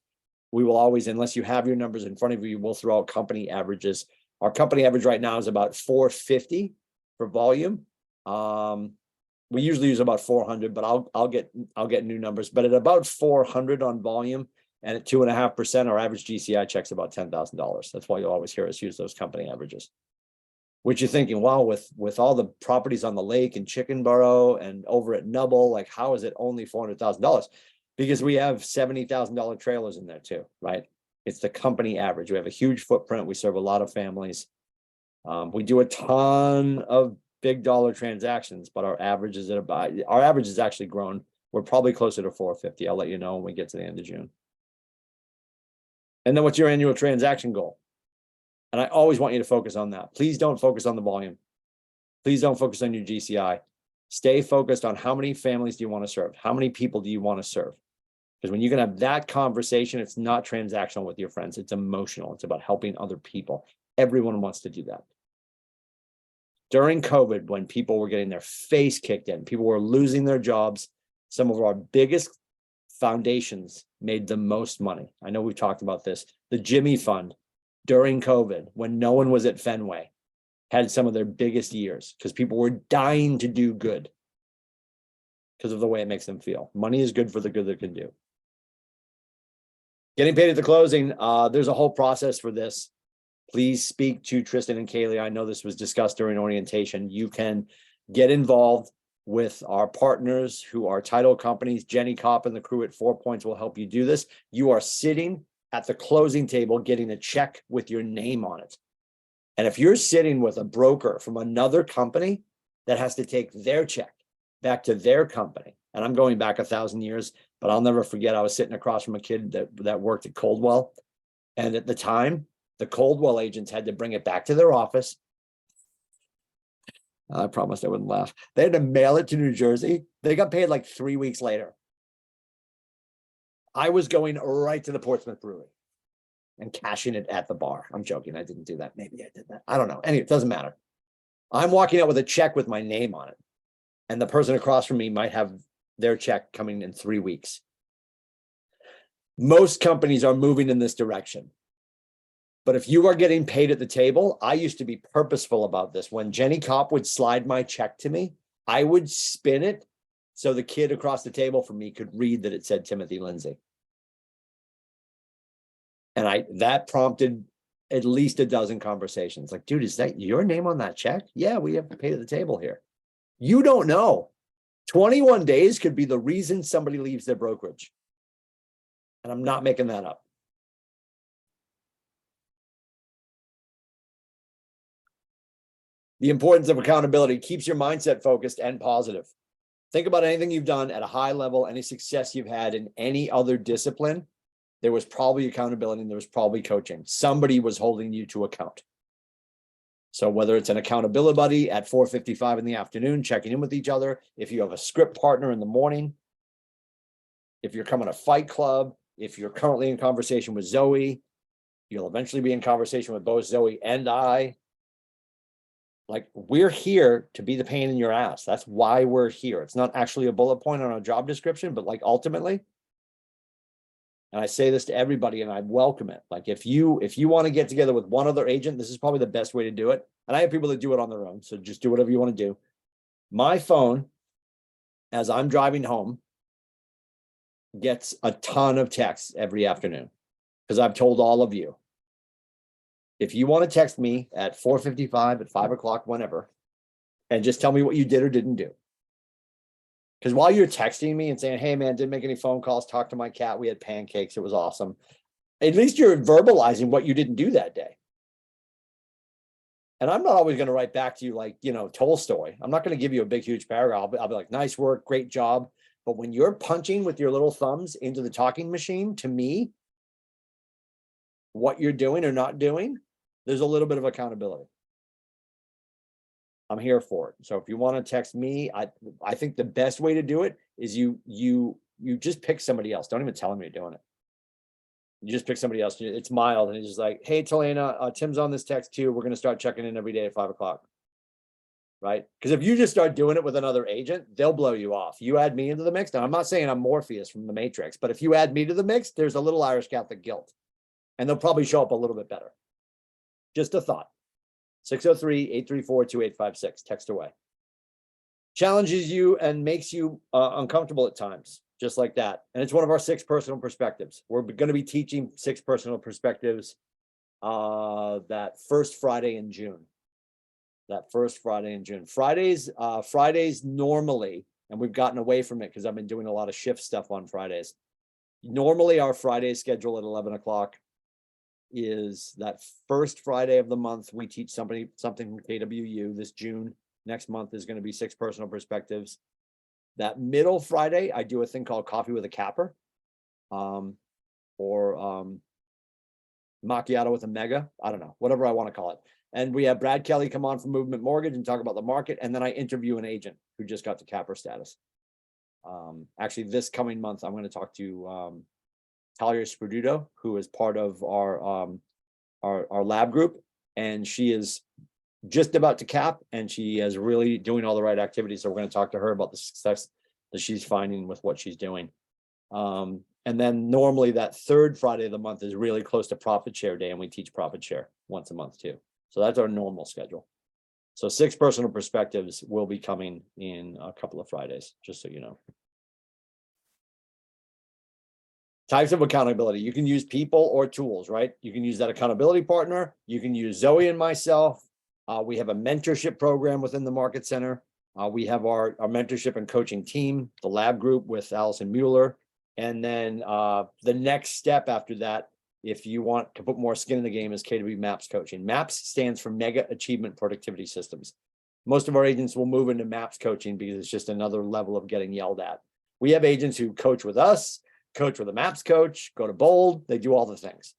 we will always, unless you have your numbers in front of you, we'll throw out company averages. Our company average right now is about 450 for volume. We usually use about 400, but I'll get new numbers. But at about 400 on volume and at 2.5%, our average GCI check's about $10,000. That's why you'll always hear us use those company averages. Which you're thinking, wow, with all the properties on the lake and Chickenboro and over at Nubble, like how is it only $400,000? Because we have $70,000 trailers in there too, right? It's the company average. We have a huge footprint. We serve a lot of families. We do a ton of big dollar transactions, but our average is actually grown. We're probably closer to 450. I'll let you know when we get to the end of June. And then what's your annual transaction goal? And I always want you to focus on that. Please don't focus on the volume. Please don't focus on your GCI. Stay focused on how many families do you want to serve? How many people do you want to serve? Because when you can have that conversation, it's not transactional with your friends. It's emotional. It's about helping other people. Everyone wants to do that. During COVID, when people were getting their face kicked in, people were losing their jobs, some of our biggest foundations made the most money. I know we've talked about this. The Jimmy Fund during COVID, when no one was at Fenway, had some of their biggest years because people were dying to do good because of the way it makes them feel. Money is good for the good that it can do. Getting paid at the closing, there's a whole process for this. Please speak to Tristan and Kaylee. I know this was discussed during orientation. You can get involved with our partners who are title companies. Jenny Kopp and the crew at 4 Points will help you do this. You are sitting at the closing table getting a check with your name on it. And if you're sitting with a broker from another company that has to take their check back to their company, and I'm going back 1,000 years, but I'll never forget, I was sitting across from a kid that worked at Coldwell. And at the time, the Coldwell agents had to bring it back to their office. I promised I wouldn't laugh. They had to mail it to New Jersey. They got paid like 3 weeks later. I was going right to the Portsmouth Brewery and cashing it at the bar. I'm joking. I didn't do that. Maybe I did that. I don't know. Anyway, it doesn't matter. I'm walking out with a check with my name on it. And the person across from me might have their check coming in 3 weeks. Most companies are moving in this direction. But if you are getting paid at the table, I used to be purposeful about this. When Jenny Kopp would slide my check to me, I would spin it so the kid across the table from me could read that it said Timothy Lindsay. And that prompted at least a dozen conversations. Like, dude, is that your name on that check? Yeah, we have to pay at the table here. You don't know. 21 days could be the reason somebody leaves their brokerage. And I'm not making that up. The importance of accountability keeps your mindset focused and positive. Think about anything you've done at a high level, any success you've had in any other discipline. There was probably accountability and there was probably coaching. Somebody was holding you to account. So whether it's an accountability buddy at 4:55 in the afternoon, checking in with each other, if you have a script partner in the morning, if you're coming to Fight Club, if you're currently in conversation with Zoe, you'll eventually be in conversation with both Zoe and I. Like, we're here to be the pain in your ass. That's why we're here. It's not actually a bullet point on a job description, but like ultimately, and I say this to everybody and I welcome it. Like if you want to get together with one other agent, this is probably the best way to do it. And I have people that do it on their own. So just do whatever you want to do. My phone, as I'm driving home, gets a ton of texts every afternoon because I've told all of you, if you want to text me at 4:55, at 5 o'clock, whenever, and just tell me what you did or didn't do. Because while you're texting me and saying, hey man, didn't make any phone calls, talked to my cat, we had pancakes, it was awesome. At least you're verbalizing what you didn't do that day. And I'm not always going to write back to you like, Tolstoy. I'm not going to give you a big, huge paragraph. I'll be like, nice work, great job. But when you're punching with your little thumbs into the talking machine, to me, what you're doing or not doing, there's a little bit of accountability. I'm here for it. So if you want to text me, I think the best way to do it is you just pick somebody else. Don't even tell them you're doing it. You just pick somebody else. It's mild, and it's just like, hey, Talena, Tim's on this text too. We're gonna start checking in every day at 5 o'clock. Right? Because if you just start doing it with another agent, they'll blow you off. You add me into the mix. Now, I'm not saying I'm Morpheus from the Matrix, but if you add me to the mix, there's a little Irish Catholic guilt, and they'll probably show up a little bit better. Just a thought. 603-834-2856. Text away. Challenges you and makes you uncomfortable at times, just like that. And it's one of our 6 personal perspectives. We're going to be teaching 6 personal perspectives that first Friday in June. Fridays normally, and we've gotten away from it because I've been doing a lot of shift stuff on Fridays. Normally, our Friday schedule at 11 o'clock is that first Friday of the month. We teach something from KWU. This June, next month is going to be 6 personal perspectives. That middle Friday, I do a thing called Coffee with a Capper, or Macchiato with a Mega. I don't know, whatever I want to call it. And we have Brad Kelly come on from Movement Mortgage and talk about the market. And then I interview an agent who just got to capper status. Actually, this coming month, I'm going to talk to Talia Sperduto, who is part of our lab group. And she is just about to cap, and she is really doing all the right activities. So we're going to talk to her about the success that she's finding with what she's doing. And then normally that third Friday of the month is really close to Profit Share Day, and we teach Profit Share once a month too. So that's our normal schedule. So 6 personal perspectives will be coming in a couple of Fridays, just so you know. Types of accountability. You can use people or tools, right? You can use that accountability partner. You can use Zoe and myself. We have a mentorship program within the Market Center. We have our mentorship and coaching team, the lab group with Allison Mueller. And then the next step after that, if you want to put more skin in the game, is KW MAPS coaching. MAPS stands for Mega Achievement Productivity Systems. Most of our agents will move into MAPS coaching because it's just another level of getting yelled at. We have agents who coach with us, coach with a MAPS coach, go to Bold, they do all the things.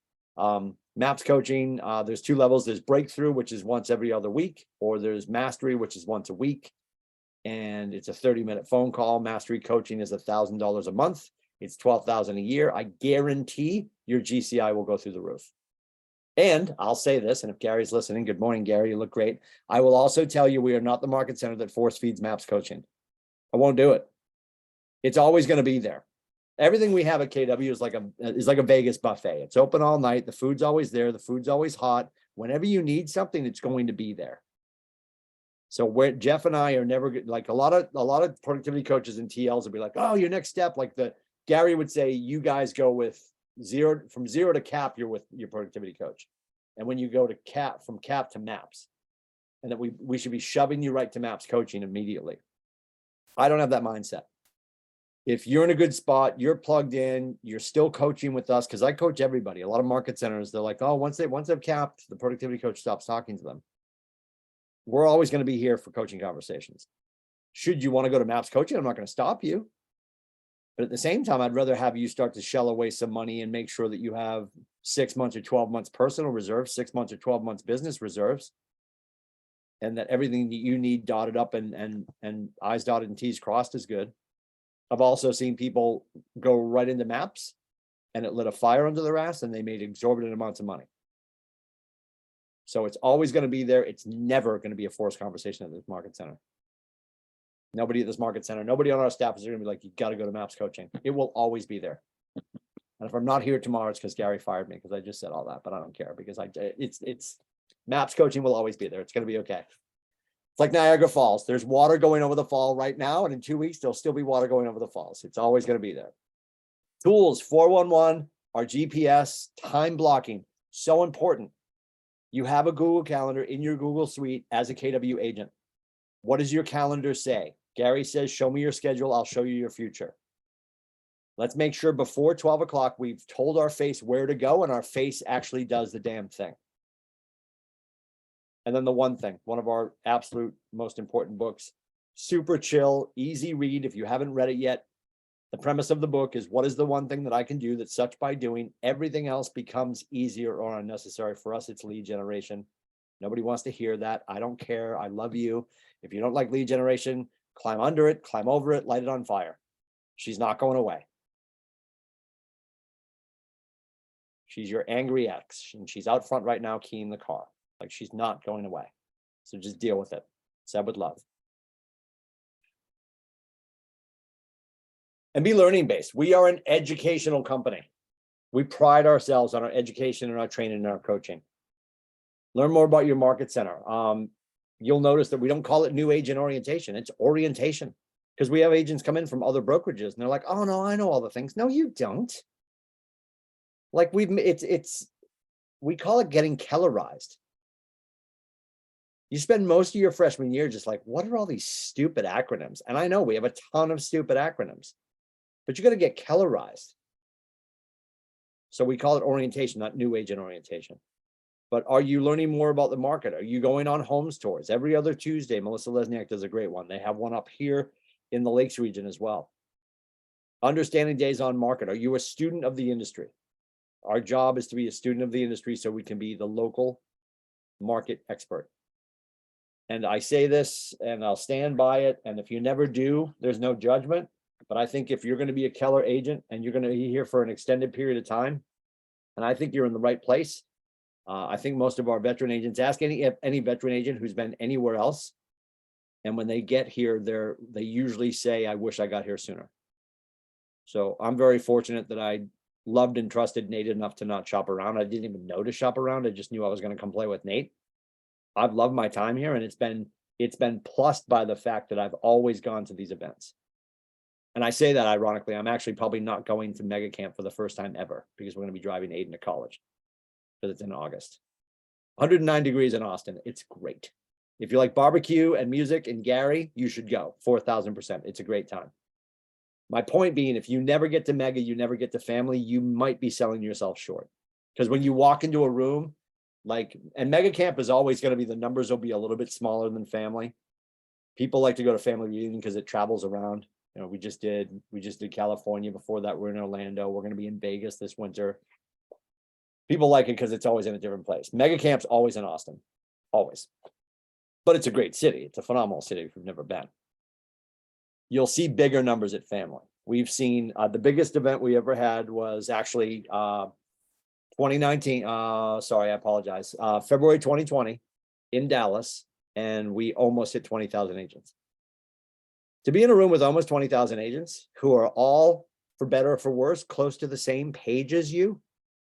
MAPS coaching, there's 2 levels. There's Breakthrough, which is once every other week, or there's Mastery, which is once a week. And it's a 30-minute phone call. Mastery coaching is $1,000 a month. It's $12,000 a year. I guarantee your GCI will go through the roof. And I'll say this, and if Gary's listening, good morning, Gary, you look great. I will also tell you we are not the Market Center that force feeds MAPS coaching. I won't do it. It's always going to be there. Everything we have at KW is like a Vegas buffet. It's open all night. The food's always there. The food's always hot. Whenever you need something, it's going to be there. So where Jeff and I are never like a lot of productivity coaches and TLs will be like, oh, your next step, like Gary would say, you guys go with from zero to cap, you're with your productivity coach. And when you go to from cap to MAPS, and that we should be shoving you right to MAPS coaching immediately. I don't have that mindset. If you're in a good spot, you're plugged in, you're still coaching with us, because I coach everybody. A lot of Market Centers, they're like, oh, once they've capped, the productivity coach stops talking to them. We're always going to be here for coaching conversations. Should you want to go to MAPS coaching, I'm not going to stop you. But at the same time, I'd rather have you start to shell away some money and make sure that you have 6 months or 12 months personal reserves, 6 months or 12 months business reserves, and that everything that you need dotted up and I's dotted and T's crossed is good. I've also seen people go right into MAPS and it lit a fire under their ass and they made exorbitant amounts of money. So it's always going to be there. It's never going to be a forced conversation at this Market Center. Nobody at this Market Center, nobody on our staff is going to be like, you got to go to MAPS coaching. It will always be there. And if I'm not here tomorrow, it's because Gary fired me because I just said all that, but I don't care because it's MAPS coaching will always be there. It's going to be okay. It's like Niagara Falls. There's water going over the fall right now. And in 2 weeks, there'll still be water going over the falls. It's always going to be there. Tools, 411, our GPS, time blocking, so important. You have a Google Calendar in your Google Suite as a KW agent. What does your calendar say? Gary says, show me your schedule. I'll show you your future. Let's make sure before 12 o'clock, we've told our face where to go and our face actually does the damn thing. And then the one thing, one of our absolute most important books, super chill, easy read. If you haven't read it yet, the premise of the book is what is the one thing that I can do that such by doing everything else becomes easier or unnecessary. For us, it's lead generation. Nobody wants to hear that. I don't care. I love you. If you don't like lead generation, climb under it, climb over it, light it on fire. She's not going away. She's your angry ex, and she's out front right now keying the car. Like, she's not going away. So just deal with it. Said with love. And be learning based. We are an educational company. We pride ourselves on our education and our training and our coaching. Learn more about your market center. You'll notice that we don't call it new agent orientation. It's orientation, because we have agents come in from other brokerages and they're like, oh no, I know all the things. No, you don't. Like, we call it getting Kellerized. You spend most of your freshman year just like, what are all these stupid acronyms? And I know we have a ton of stupid acronyms, but you got to get Kellerized. So we call it orientation, not new agent orientation. But are you learning more about the market? Are you going on homes tours? Every other Tuesday, Melissa Lesniak does a great one. They have one up here in the Lakes region as well. Understanding days on market. Are you a student of the industry? Our job is to be a student of the industry so we can be the local market expert. And I say this and I'll stand by it. And if you never do, there's no judgment. But I think if you're going to be a Keller agent and you're going to be here for an extended period of time, and I think you're in the right place. I think most of our veteran agents, ask any veteran agent who's been anywhere else, and when they get here, they usually say, I wish I got here sooner. So I'm very fortunate that I loved and trusted Nate enough to not shop around. I didn't even know to shop around. I just knew I was going to come play with Nate. I've loved my time here, and it's been plussed by the fact that I've always gone to these events. And I say that ironically. I'm actually probably not going to Mega Camp for the first time ever, because we're going to be driving Aiden to college, because it's in August. 109 degrees in Austin. It's great. If you like barbecue and music and Gary, you should go. 4,000%. It's a great time. My point being, if you never get to Mega, you never get to family, you might be selling yourself short. Because when you walk into a room, and Mega Camp is always going to be, the numbers will be a little bit smaller than family. People like to go to family reunion because it travels around. You know, we just did California. Before that, we're in Orlando. We're going to be in Vegas this winter. People like it because it's always in a different place. Mega Camp's always in Austin, always. But it's a great city. It's a phenomenal city if you've never been. You'll see bigger numbers at family. We've seen the biggest event we ever had was actually 2019. Sorry, I apologize. February 2020 in Dallas, and we almost hit 20,000 agents. To be in a room with almost 20,000 agents who are all, for better or for worse, close to the same page as you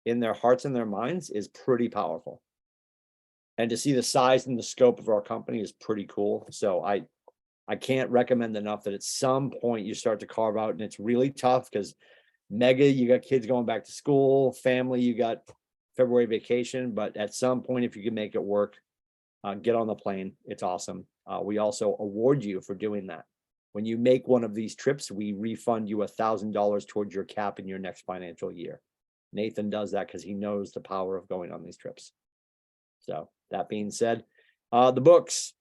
in their hearts and their minds is pretty powerful. And to see the size and the scope of our company is pretty cool. So I can't recommend enough that at some point you start to carve out, and it's really tough because Mega, you got kids going back to school, family, you got February vacation, but at some point, if you can make it work, get on the plane. It's awesome. We also award you for doing that. When you make one of these trips, we refund you $1,000 towards your cap in your next financial year. Nathan does that because he knows the power of going on these trips. So that being said, the books,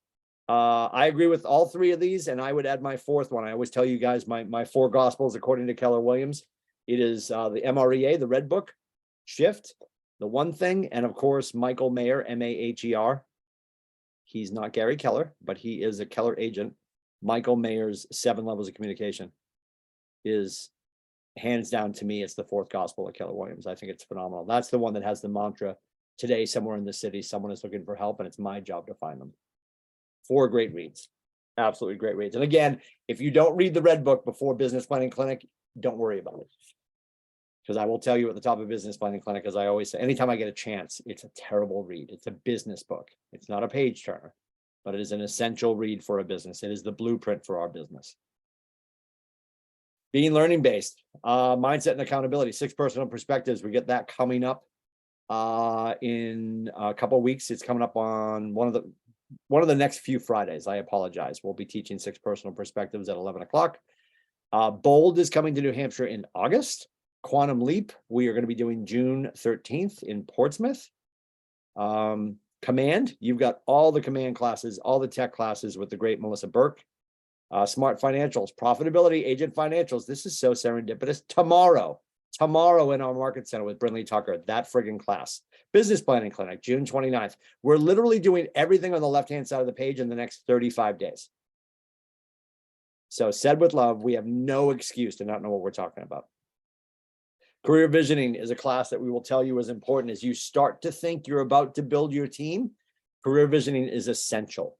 I agree with all three of these, and I would add my fourth one. I always tell you guys my four gospels according to Keller Williams. It is the MREA, the Red Book, Shift, The One Thing, and of course, Michael Maher, Maher. He's not Gary Keller, but he is a Keller agent. Michael Maher's 7 Levels of Communication is hands down, to me, it's the fourth gospel of Keller Williams. I think it's phenomenal. That's the one that has the mantra, today somewhere in the city, someone is looking for help, and it's my job to find them. 4 great reads, absolutely great reads. And again, if you don't read the Red Book before Business Planning Clinic, don't worry about it. Because I will tell you at the top of Business Planning Clinic, as I always say, anytime I get a chance, it's a terrible read. It's a business book. It's not a page turner, but it is an essential read for a business. It is the blueprint for our business. Being learning based, mindset and accountability, 6 personal perspectives. We get that coming up in a couple of weeks. It's coming up on one of the next few Fridays. I apologize. We'll be teaching 6 personal perspectives at 11 o'clock. Bold is coming to New Hampshire in August. Quantum Leap, we are going to be doing June 13th in Portsmouth. Command, you've got all the command classes, all the tech classes with the great Melissa Burke. Smart Financials, Profitability, Agent Financials. This is so serendipitous. Tomorrow in our market center with Brinley Tucker, that friggin' class. Business Planning Clinic, June 29th. We're literally doing everything on the left-hand side of the page in the next 35 days. So said with love, we have no excuse to not know what we're talking about. Career visioning is a class that we will tell you is important as you start to think you're about to build your team. Career visioning is essential.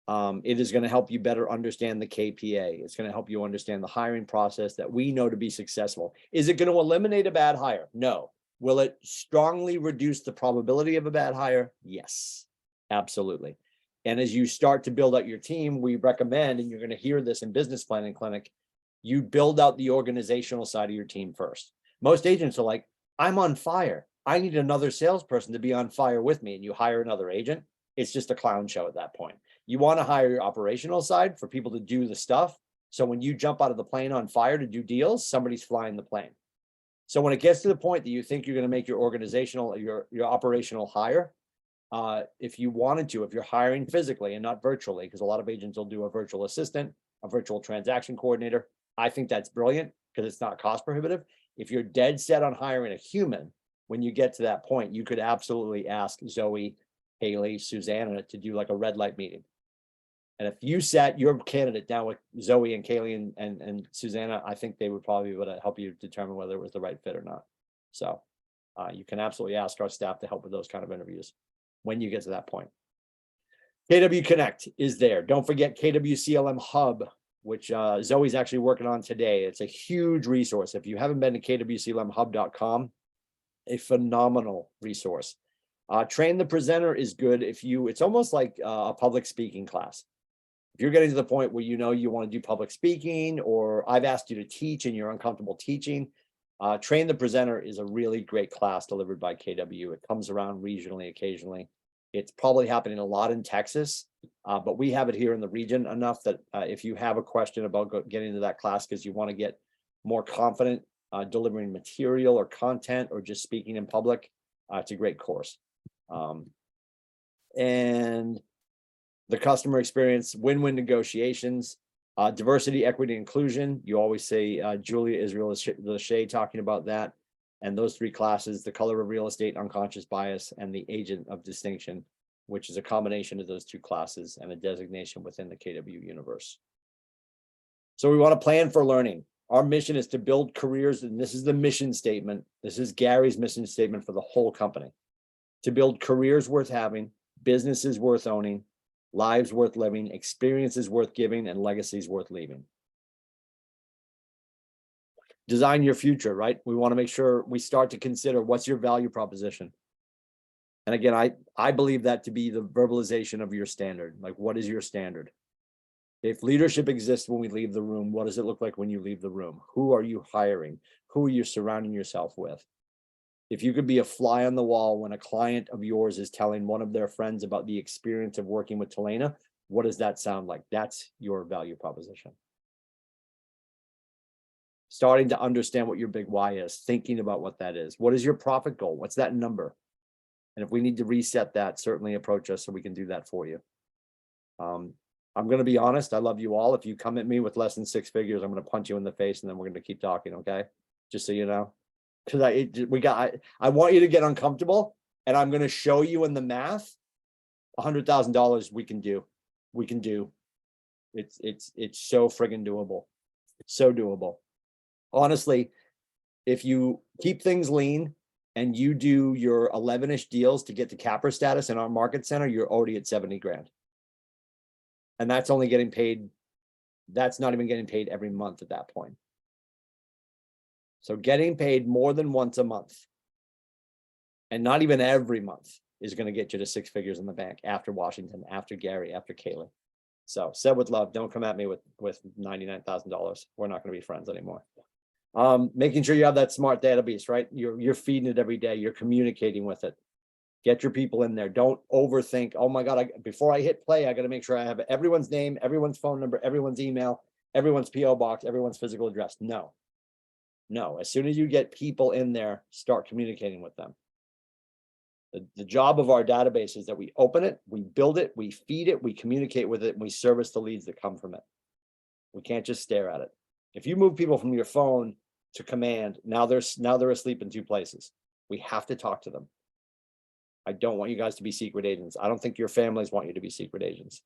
It is going to help you better understand the KPA. It's going to help you understand the hiring process that we know to be successful. Is it going to eliminate a bad hire? No. Will it strongly reduce the probability of a bad hire? Yes, absolutely. And as you start to build out your team, we recommend, and you're going to hear this in Business Planning Clinic, you build out the organizational side of your team first. Most agents are like, I'm on fire. I need another salesperson to be on fire with me. And you hire another agent. It's just a clown show at that point. You want to hire your operational side for people to do the stuff. So when you jump out of the plane on fire to do deals, somebody's flying the plane. So when it gets to the point that you think you're going to make your organizational, your operational hire, if you wanted to, if you're hiring physically and not virtually, because a lot of agents will do a virtual assistant, a virtual transaction coordinator. I think that's brilliant because it's not cost prohibitive. If you're dead set on hiring a human, when you get to that point, you could absolutely ask Zoe, Haley, Susanna to do like a red light meeting. And if you sat your candidate down with Zoe and Kaylee and Susanna, I think they would probably be able to help you determine whether it was the right fit or not. So you can absolutely ask our staff to help with those kind of interviews when you get to that point. KW Connect is there. Don't forget KWCLM Hub, which Zoe's actually working on today. It's a huge resource. If you haven't been to kwclmhub.com, a phenomenal resource. Train the Presenter is good if you, it's almost like a public speaking class. If you're getting to the point where you know you want to do public speaking, or I've asked you to teach and you're uncomfortable teaching, Train the Presenter is a really great class delivered by KW. It comes around regionally occasionally. It's probably happening a lot in Texas, but we have it here in the region enough that if you have a question about getting into that class because you want to get more confident delivering material or content or just speaking in public, it's a great course. And the customer experience, win-win negotiations, diversity, equity, inclusion. You always say Julia Israel Lachey talking about that. And those three classes, the color of real estate, unconscious bias, and the agent of distinction, which is a combination of those two classes and a designation within the KW universe. So we want to plan for learning. Our mission is to build careers, and this is the mission statement. This is Gary's mission statement for the whole company. To build careers worth having, businesses worth owning, lives worth living, experiences worth giving, and legacies worth leaving. Design your future, right? We want to make sure we start to consider what's your value proposition. And again, I believe that to be the verbalization of your standard. Like, what is your standard? If leadership exists when we leave the room, what does it look like when you leave the room? Who are you hiring? Who are you surrounding yourself with? If you could be a fly on the wall when a client of yours is telling one of their friends about the experience of working with Talena, what does that sound like? That's your value proposition. Starting to understand what your big why is, thinking about what that is. What is your profit goal? What's that number? And if we need to reset that, certainly approach us so we can do that for you. I'm going to be honest. I love you all. If you come at me with less than 6 figures, I'm going to punch you in the face and then we're going to keep talking. Okay. Just so you know, because I want you to get uncomfortable, and I'm going to show you in the math, $100,000 we can do. It's so friggin' doable. It's so doable. Honestly, if you keep things lean and you do your 11-ish deals to get to capper status in our market center, you're already at 70 grand. And that's only getting paid. That's not even getting paid every month at that point. So getting paid more than once a month, and not even every month, is going to get you to 6 figures in the bank after Washington, after Gary, after Kaylee. So said with love, don't come at me with $99,000. We're not going to be friends anymore. Making sure you have that smart database, right? You're feeding it every day. You're communicating with it. Get your people in there. Don't overthink. Oh my God, before I hit play, I got to make sure I have everyone's name, everyone's phone number, everyone's email, everyone's PO box, everyone's physical address. No. As soon as you get people in there, start communicating with them. The job of our database is that we open it, we build it, we feed it, we communicate with it, and we service the leads that come from it. We can't just stare at it. If you move people from your phone to command, now they're asleep in 2 places. We have to talk to them. I don't want you guys to be secret agents. I don't think your families want you to be secret agents.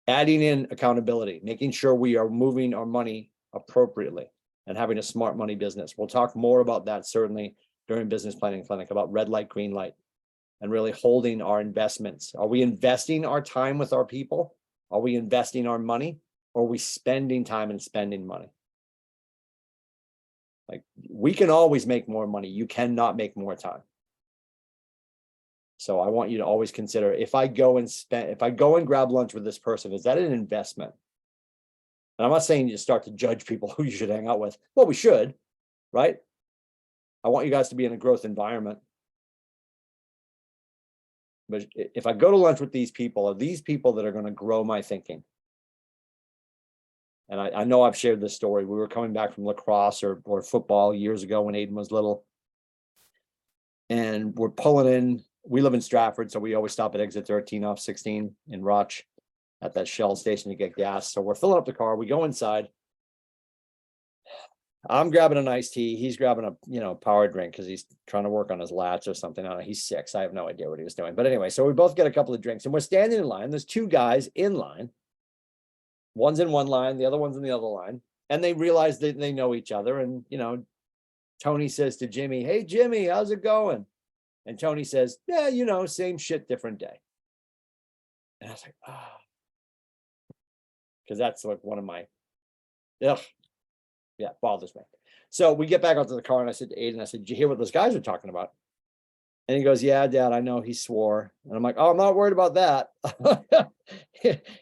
Adding in accountability, making sure we are moving our money appropriately. and having a smart money business. We'll talk more about that certainly during business planning clinic, about red light, green light, and really holding our investments. Are we investing our time with our people? Are we investing our money? Or are we spending time and spending money? Like, we can always make more money. You cannot make more time. So I want you to always consider, if I go and grab lunch with this person, is that an investment? And I'm not saying you start to judge people who you should hang out with. Well, we should, right? I want you guys to be in a growth environment. But if I go to lunch with these people, are these people that are going to grow my thinking? And I know I've shared this story. We were coming back from lacrosse or football years ago when Aiden was little. And we're pulling in. We live in Stratford, so we always stop at exit 13 off 16 in Roch at that Shell station to get gas. So we're filling up the car. We go inside. I'm grabbing an iced tea. He's grabbing a power drink because he's trying to work on his lats or something. I don't know. He's 6. I have no idea what he was doing. But anyway, so we both get a couple of drinks and we're standing in line. There's 2 guys in line. One's in one line, the other one's in the other line. And they realize that they know each other. And, Tony says to Jimmy, "Hey, Jimmy, how's it going?" And Tony says, "Yeah, same shit, different day." And I was like, because that's like one of my, bothers me. So we get back onto the car and I said to Aiden, "Did you hear what those guys are talking about?" And he goes, "Yeah, Dad, I know." He swore. And I'm like, "Oh, I'm not worried about that."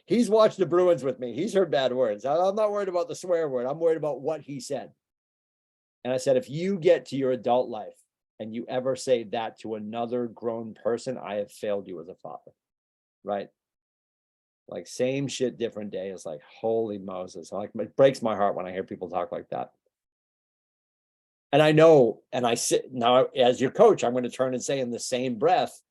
He's watched the Bruins with me. He's heard bad words. I'm not worried about the swear word. I'm worried about what he said. And I said, if you get to your adult life and you ever say that to another grown person, I have failed you as a father. Right? Like, same shit, different day. It's like, holy Moses. Like, it breaks my heart when I hear people talk like that. And I know, and I sit now as your coach, I'm going to turn and say in the same breath,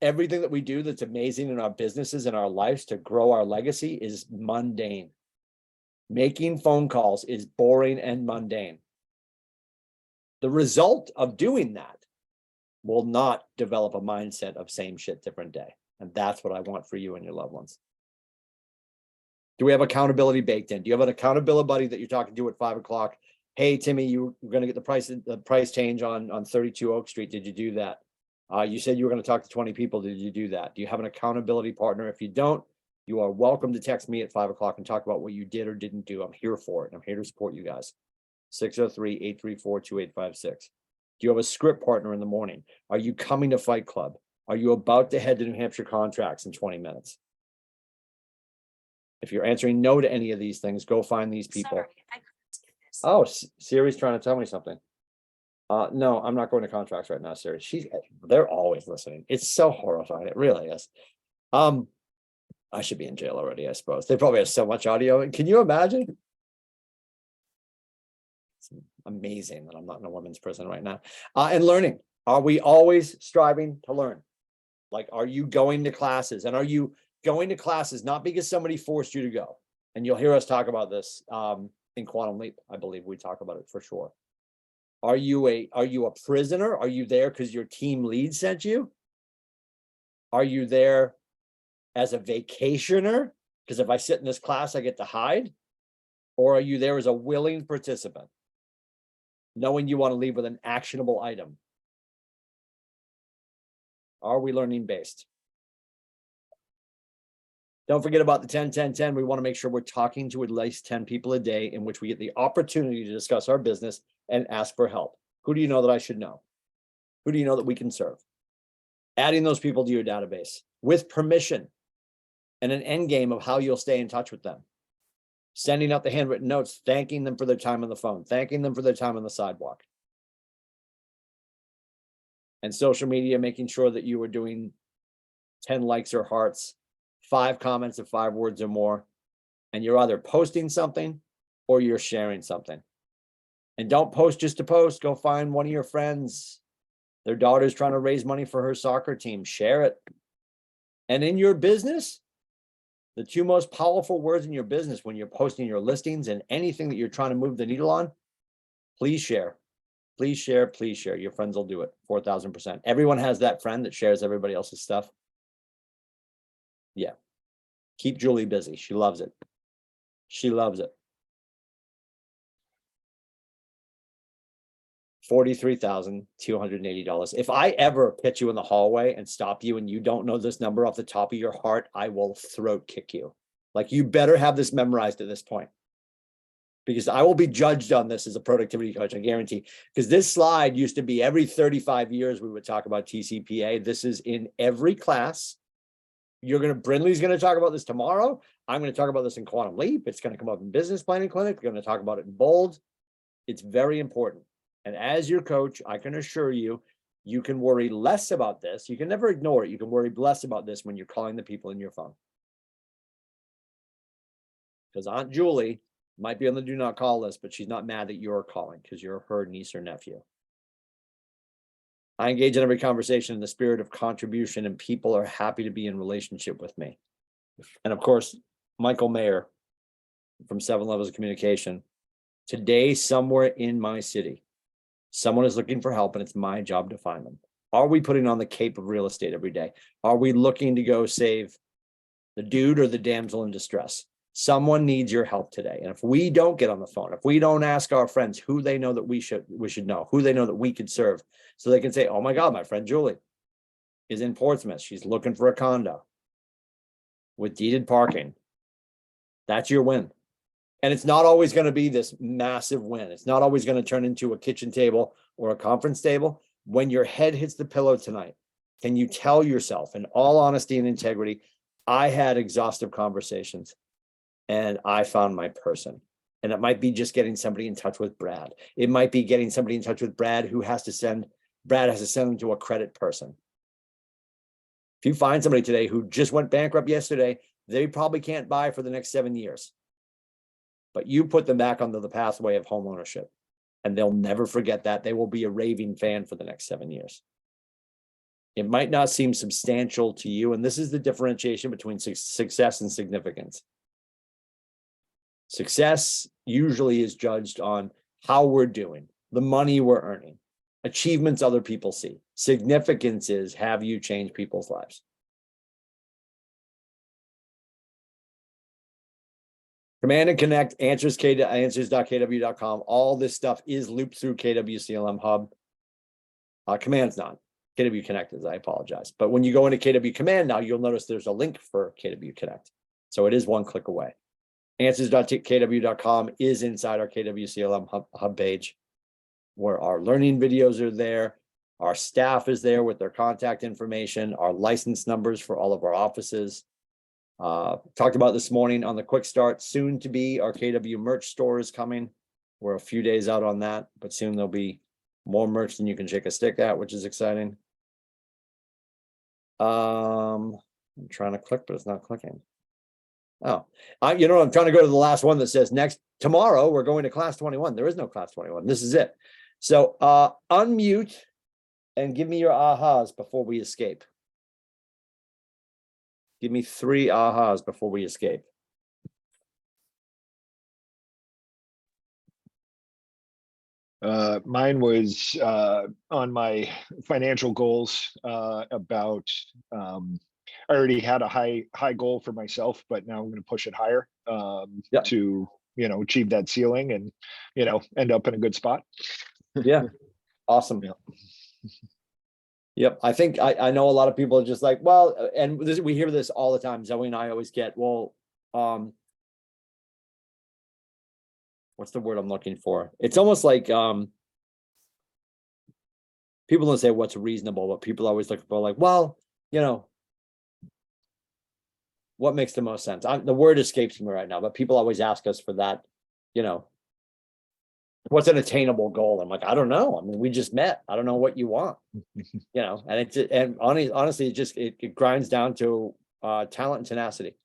everything that we do that's amazing in our businesses and our lives to grow our legacy is mundane. Making phone calls is boring and mundane. The result of doing that will not develop a mindset of same shit, different day. And that's what I want for you and your loved ones. Do we have accountability baked in? Do you have an accountability buddy that you're talking to at 5 o'clock? "Hey, Timmy, you were going to get the price change on 32 Oak Street. Did you do that? You said you were going to talk to 20 people. Did you do that?" Do you have an accountability partner? If you don't, you are welcome to text me at 5 o'clock and talk about what you did or didn't do. I'm here for it. I'm here to support you guys. 603-834-2856. Do you have a script partner in the morning? Are you coming to Fight Club? Are you about to head to New Hampshire Contracts in 20 minutes? If you're answering no to any of these things, go find these people. Sorry, I couldn't do this. Oh, Siri's trying to tell me something. No, I'm not going to contracts right now, Siri. They're always listening. It's so horrifying. It really is. I should be in jail already, I suppose. They probably have so much audio. Can you imagine? It's amazing that I'm not in a women's prison right now. And learning. Are we always striving to learn? Like, are you going to classes? And are you going to classes not because somebody forced you to go? And you'll hear us talk about this in Quantum Leap. I believe we talk about it for sure. Are you a prisoner? Are you there because your team lead sent you? Are you there as a vacationer? Because if I sit in this class, I get to hide? Or are you there as a willing participant, knowing you want to leave with an actionable item? Are we learning based? Don't forget about the 10-10-10. We want to make sure we're talking to at least 10 people a day in which we get the opportunity to discuss our business and ask for help. Who do you know that I should know? Who do you know that we can serve? Adding those people to your database with permission and an end game of how you'll stay in touch with them. Sending out the handwritten notes, thanking them for their time on the phone, thanking them for their time on the sidewalk. And social media, making sure that you are doing 10 likes or hearts, 5 comments of 5 words or more, and you're either posting something or you're sharing something. And don't post just to post. Go find one of your friends. Their daughter's trying to raise money for her soccer team. Share it. And in your business, the 2 most powerful words in your business when you're posting your listings and anything that you're trying to move the needle on, please share. Please share, please share. Your friends will do it 4,000%. Everyone has that friend that shares everybody else's stuff. Yeah. Keep Julie busy. She loves it. She loves it. $43,280. If I ever pitch you in the hallway and stop you and you don't know this number off the top of your heart, I will throat kick you. Like, you better have this memorized at this point, because I will be judged on this as a productivity coach, I guarantee. Because this slide used to be every 35 years we would talk about TCPA. This is in every class. Brindley's going to talk about this tomorrow. I'm going to talk about this in Quantum Leap. It's going to come up in Business Planning Clinic. We're going to talk about it in Bold. It's very important. And as your coach, I can assure you, you can worry less about this. You can never ignore it. You can worry less about this when you're calling the people in your phone. Because Aunt Julie might be on the do not call list, but she's not mad that you're calling because you're her niece or nephew. I engage in every conversation in the spirit of contribution, and people are happy to be in relationship with me. And of course, Michael Mayer from 7 Levels of Communication. Today, somewhere in my city, someone is looking for help, and it's my job to find them. Are we putting on the cape of real estate every day? Are we looking to go save the dude or the damsel in distress? Someone needs your help today. And if we don't get on the phone, if we don't ask our friends who they know that we should know, who they know that we could serve, so they can say, oh my God, my friend Julie is in Portsmouth. She's looking for a condo with deeded parking. That's your win. And it's not always going to be this massive win. It's not always going to turn into a kitchen table or a conference table. When your head hits the pillow tonight, can you tell yourself, in all honesty and integrity, I had exhaustive conversations and I found my person? And it might be just getting somebody in touch with Brad. It might be getting somebody in touch with Brad who has to send them to a credit person. If you find somebody today who just went bankrupt yesterday, they probably can't buy for the next 7 years. But you put them back onto the pathway of home ownership, and they'll never forget that. They will be a raving fan for the next 7 years. It might not seem substantial to you, and this is the differentiation between success and significance. Success usually is judged on how we're doing, the money we're earning, achievements other people see. Significance is, have you changed people's lives? Command and Connect, answers.kw.com. All this stuff is looped through KWCLM Hub. Command's not. KW Connect is, I apologize. But when you go into KW Command now, you'll notice there's a link for KW Connect. So it is one click away. Answers.kw.com is inside our KWCLM Hub page, where our learning videos are there. Our staff is there with their contact information, our license numbers for all of our offices. Talked about this morning on the quick start, soon to be our KW merch store is coming. We're a few days out on that, but soon there'll be more merch than you can shake a stick at, which is exciting. I'm trying to click, but it's not clicking. Oh, I'm trying to go to the last one that says tomorrow we're going to class 21. There is no class 21. This is it. So unmute and give me your ahas before we escape. Give me 3 ahas before we escape. Mine was on my financial goals about I already had a high goal for myself, but now I'm going to push it higher to achieve that ceiling and end up in a good spot. Yeah, awesome. Yeah. Yep, I think I know a lot of people are just like, well, and we hear this all the time. Zoe and I always get, well, what's the word I'm looking for? It's almost like people don't say what's reasonable, but people always look for like, well, what makes the most sense? The word escapes me right now, but people always ask us for that, what's an attainable goal? I'm like, I don't know. I mean, we just met. I don't know what you want, and honestly, it grinds down to talent and tenacity.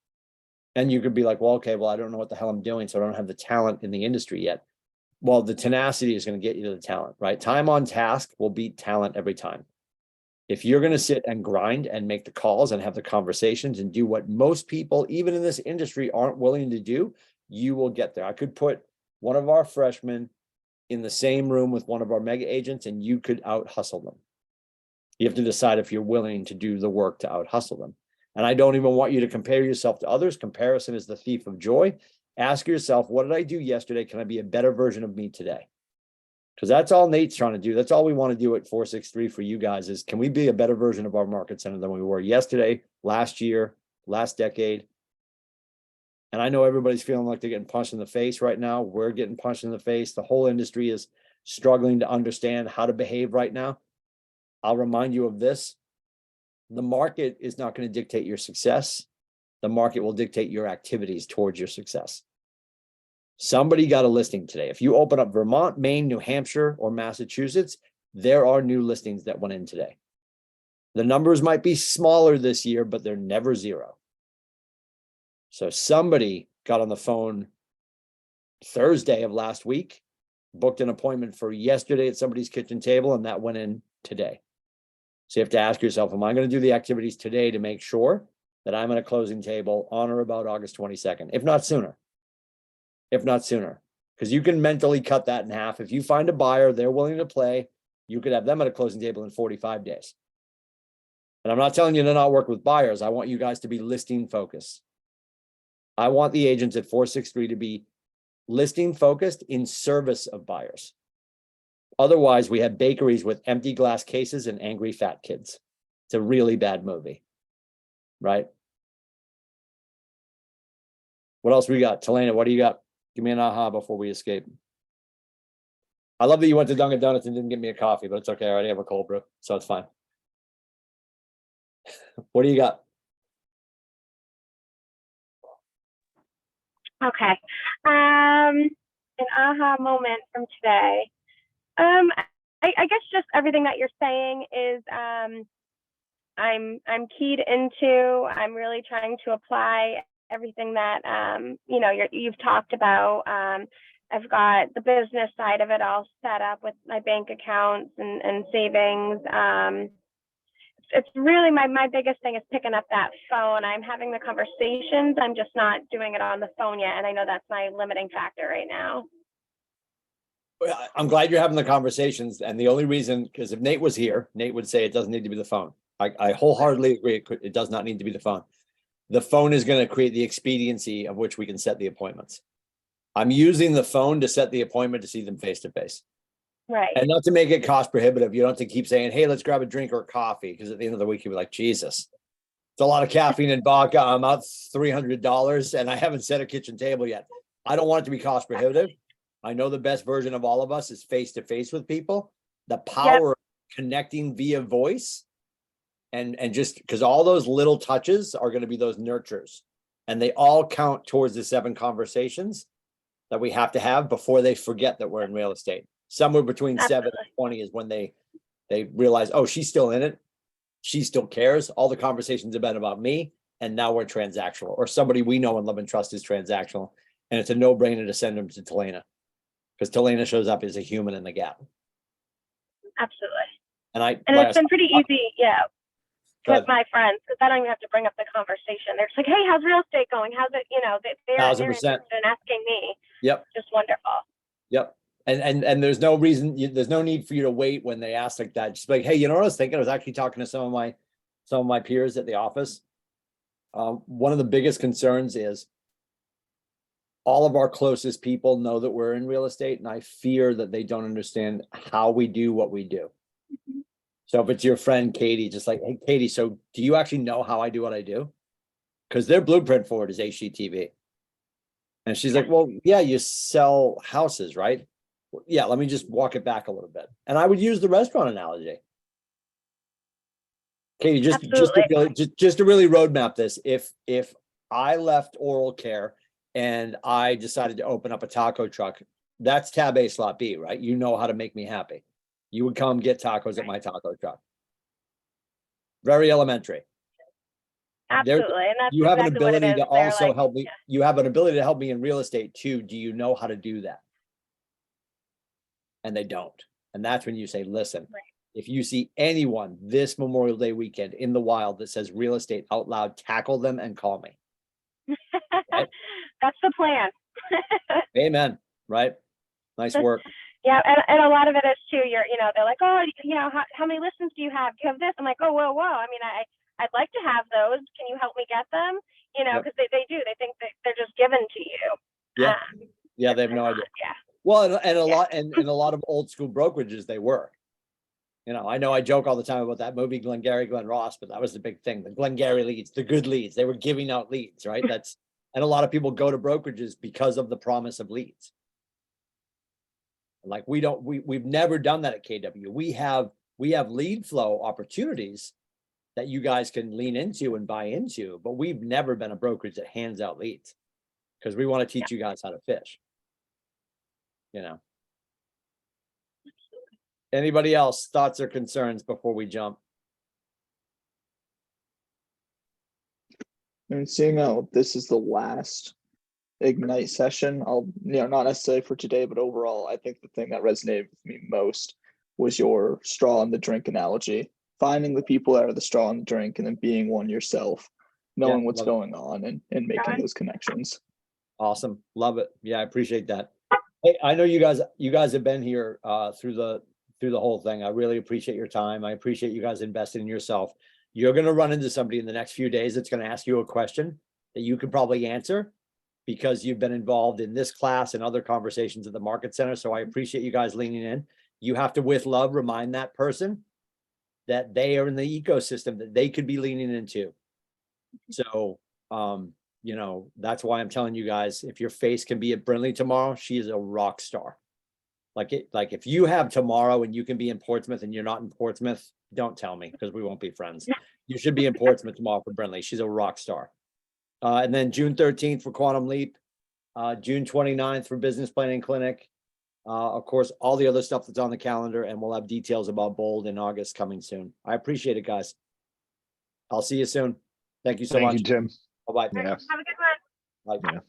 And you could be like, well, okay, well, I don't know what the hell I'm doing, so I don't have the talent in the industry yet. Well, the tenacity is going to get you to the talent, right? Time on task will beat talent every time. If you're going to sit and grind and make the calls and have the conversations and do what most people, even in this industry, aren't willing to do, you will get there. I could put one of our freshmen in the same room with one of our mega agents, and you could out hustle them. You have to decide if you're willing to do the work to out hustle them. And I don't even want you to compare yourself to others. Comparison is the thief of joy. Ask yourself, what did I do yesterday? Can I be a better version of me today? Because that's all Nate's trying to do. That's all we want to do at 463 for you guys is, can we be a better version of our market center than we were yesterday, last year, last decade? And I know everybody's feeling like they're getting punched in the face right now. We're getting punched in the face. The whole industry is struggling to understand how to behave right now. I'll remind you of this. The market is not going to dictate your success. The market will dictate your activities towards your success. Somebody got a listing today. If you open up Vermont, Maine, New Hampshire, or Massachusetts, there are new listings that went in today. The numbers might be smaller this year, but they're never zero. So somebody got on the phone Thursday of last week, booked an appointment for yesterday at somebody's kitchen table, and that went in today. So you have to ask yourself, am I going to do the activities today to make sure that I'm at a closing table on or about August 22nd, if not sooner? If not sooner, because you can mentally cut that in half. If you find a buyer, they're willing to play, you could have them at a closing table in 45 days. And I'm not telling you to not work with buyers. I want you guys to be listing focused. I want the agents at 463 to be listing focused in service of buyers. Otherwise, we have bakeries with empty glass cases and angry fat kids. It's a really bad movie, right? What else we got? Talena, what do you got? Give me an aha before we escape. I love that you went to Dunkin' Donuts and didn't get me a coffee, but it's okay. I already have a cold brew, so it's fine. What do you got? Okay. An aha moment from today. I guess just everything that you're saying is I'm keyed into. I'm really trying to apply everything that you've talked about. I've got the business side of it all set up with my bank accounts and savings. It's really my biggest thing is picking up that phone. I'm having the conversations. I'm just not doing it on the phone yet. And I know that's my limiting factor right now. I'm glad you're having the conversations. And the only reason, because if Nate was here, Nate would say it doesn't need to be the phone. I wholeheartedly agree. It does not need to be the phone. The phone is going to create the expediency of which we can set the appointments. I'm using the phone to set the appointment to see them face to face. Right. And not to make it cost prohibitive. You don't have to keep saying, hey, let's grab a drink or a coffee. Because at the end of the week, you'll be like, Jesus, it's a lot of caffeine and vodka. I'm out $300 and I haven't set a kitchen table yet. I don't want it to be cost prohibitive. I know the best version of all of us is face to face with people. The power of connecting via voice and just because all those little touches are going to be those nurtures. And they all count towards the 7 conversations that we have to have before they forget that we're in real estate. Somewhere between 7 and 20 is when they realize, oh, she's still in it. She still cares. All the conversations have been about me. And now we're transactional, or somebody we know and love and trust is transactional. And it's a no-brainer to send them to Talena because Talena shows up as a human in the gap. Absolutely. And it's been pretty easy. Yeah. With my friends, because I don't even have to bring up the conversation. They're just like, hey, how's real estate going? How's it? They're 1,000%. interested in asking me. Yep. Just wonderful. Yep. And there's no reason, there's no need for you to wait when they ask like that. Just like, hey, you know what I was thinking? I was actually talking to some of my peers at the office. One of the biggest concerns is all of our closest people know that we're in real estate, and I fear that they don't understand how we do what we do. Mm-hmm. So if it's your friend Katie, just like, hey, Katie, so do you actually know how I do what I do? Because their blueprint for it is HGTV. And she's like, well, yeah, you sell houses, right? Yeah, let me just walk it back a little bit. And I would use the restaurant analogy. Katie, just to really roadmap this, if I left oral care and I decided to open up a taco truck, that's tab A slot B, right? You know how to make me happy. You would come get tacos at my taco truck. Very elementary. Absolutely. And that's you have exactly an ability what it is. to also like, help me. You have an ability to help me in real estate too. Do you know how to do that? And they don't. And that's when you say, listen, if you see anyone this Memorial Day weekend in the wild that says real estate out loud, tackle them and call me. Right? That's the plan. Amen. Right. Nice work. Yeah. And a lot of it is too, they're like, oh, how many listens do you have? Do you have this? I'm like, oh, whoa. I mean, I'd like to have those. Can you help me get them? Because they do. They think that they're just given to you. Yeah. Yeah. They have no idea. Yeah. Well, and a lot of old school brokerages, they were. You know I joke all the time about that movie Glengarry Glen Ross, but that was the big thing. The Glengarry leads, the good leads, they were giving out leads, right? And a lot of people go to brokerages because of the promise of leads. Like we've never done that at KW. We have lead flow opportunities that you guys can lean into and buy into, but we've never been a brokerage that hands out leads because we want to teach you guys how to fish. You know. Anybody else, thoughts or concerns before we jump? And seeing how this is the last Ignite session, not necessarily for today, but overall, I think the thing that resonated with me most was your straw in the drink analogy. Finding the people that are the straw in the drink and then being one yourself, knowing what's going on and making those connections. Awesome. Love it. Yeah, I appreciate that. Hey, I know you guys have been here through the whole thing. I really appreciate your time. I appreciate you guys investing in yourself. You're going to run into somebody in the next few days that's going to ask you a question that you could probably answer because you've been involved in this class and other conversations at the Market Center. So I appreciate you guys leaning in. You have to, with love, remind that person that they are in the ecosystem that they could be leaning into. So, that's why I'm telling you guys, if your face can be at Brindley tomorrow, she is a rock star. Like if you have tomorrow and you can be in Portsmouth and you're not in Portsmouth, don't tell me because we won't be friends. You should be in Portsmouth tomorrow for Brindley. She's a rock star. And then June 13th for Quantum Leap, June 29th for Business Planning Clinic. Of course, all the other stuff that's on the calendar, and we'll have details about Bold in August coming soon. I appreciate it, guys. I'll see you soon. Thank you so much. Thank you, Tim. Bye-bye. Yeah. Have a good one. Bye. Yeah.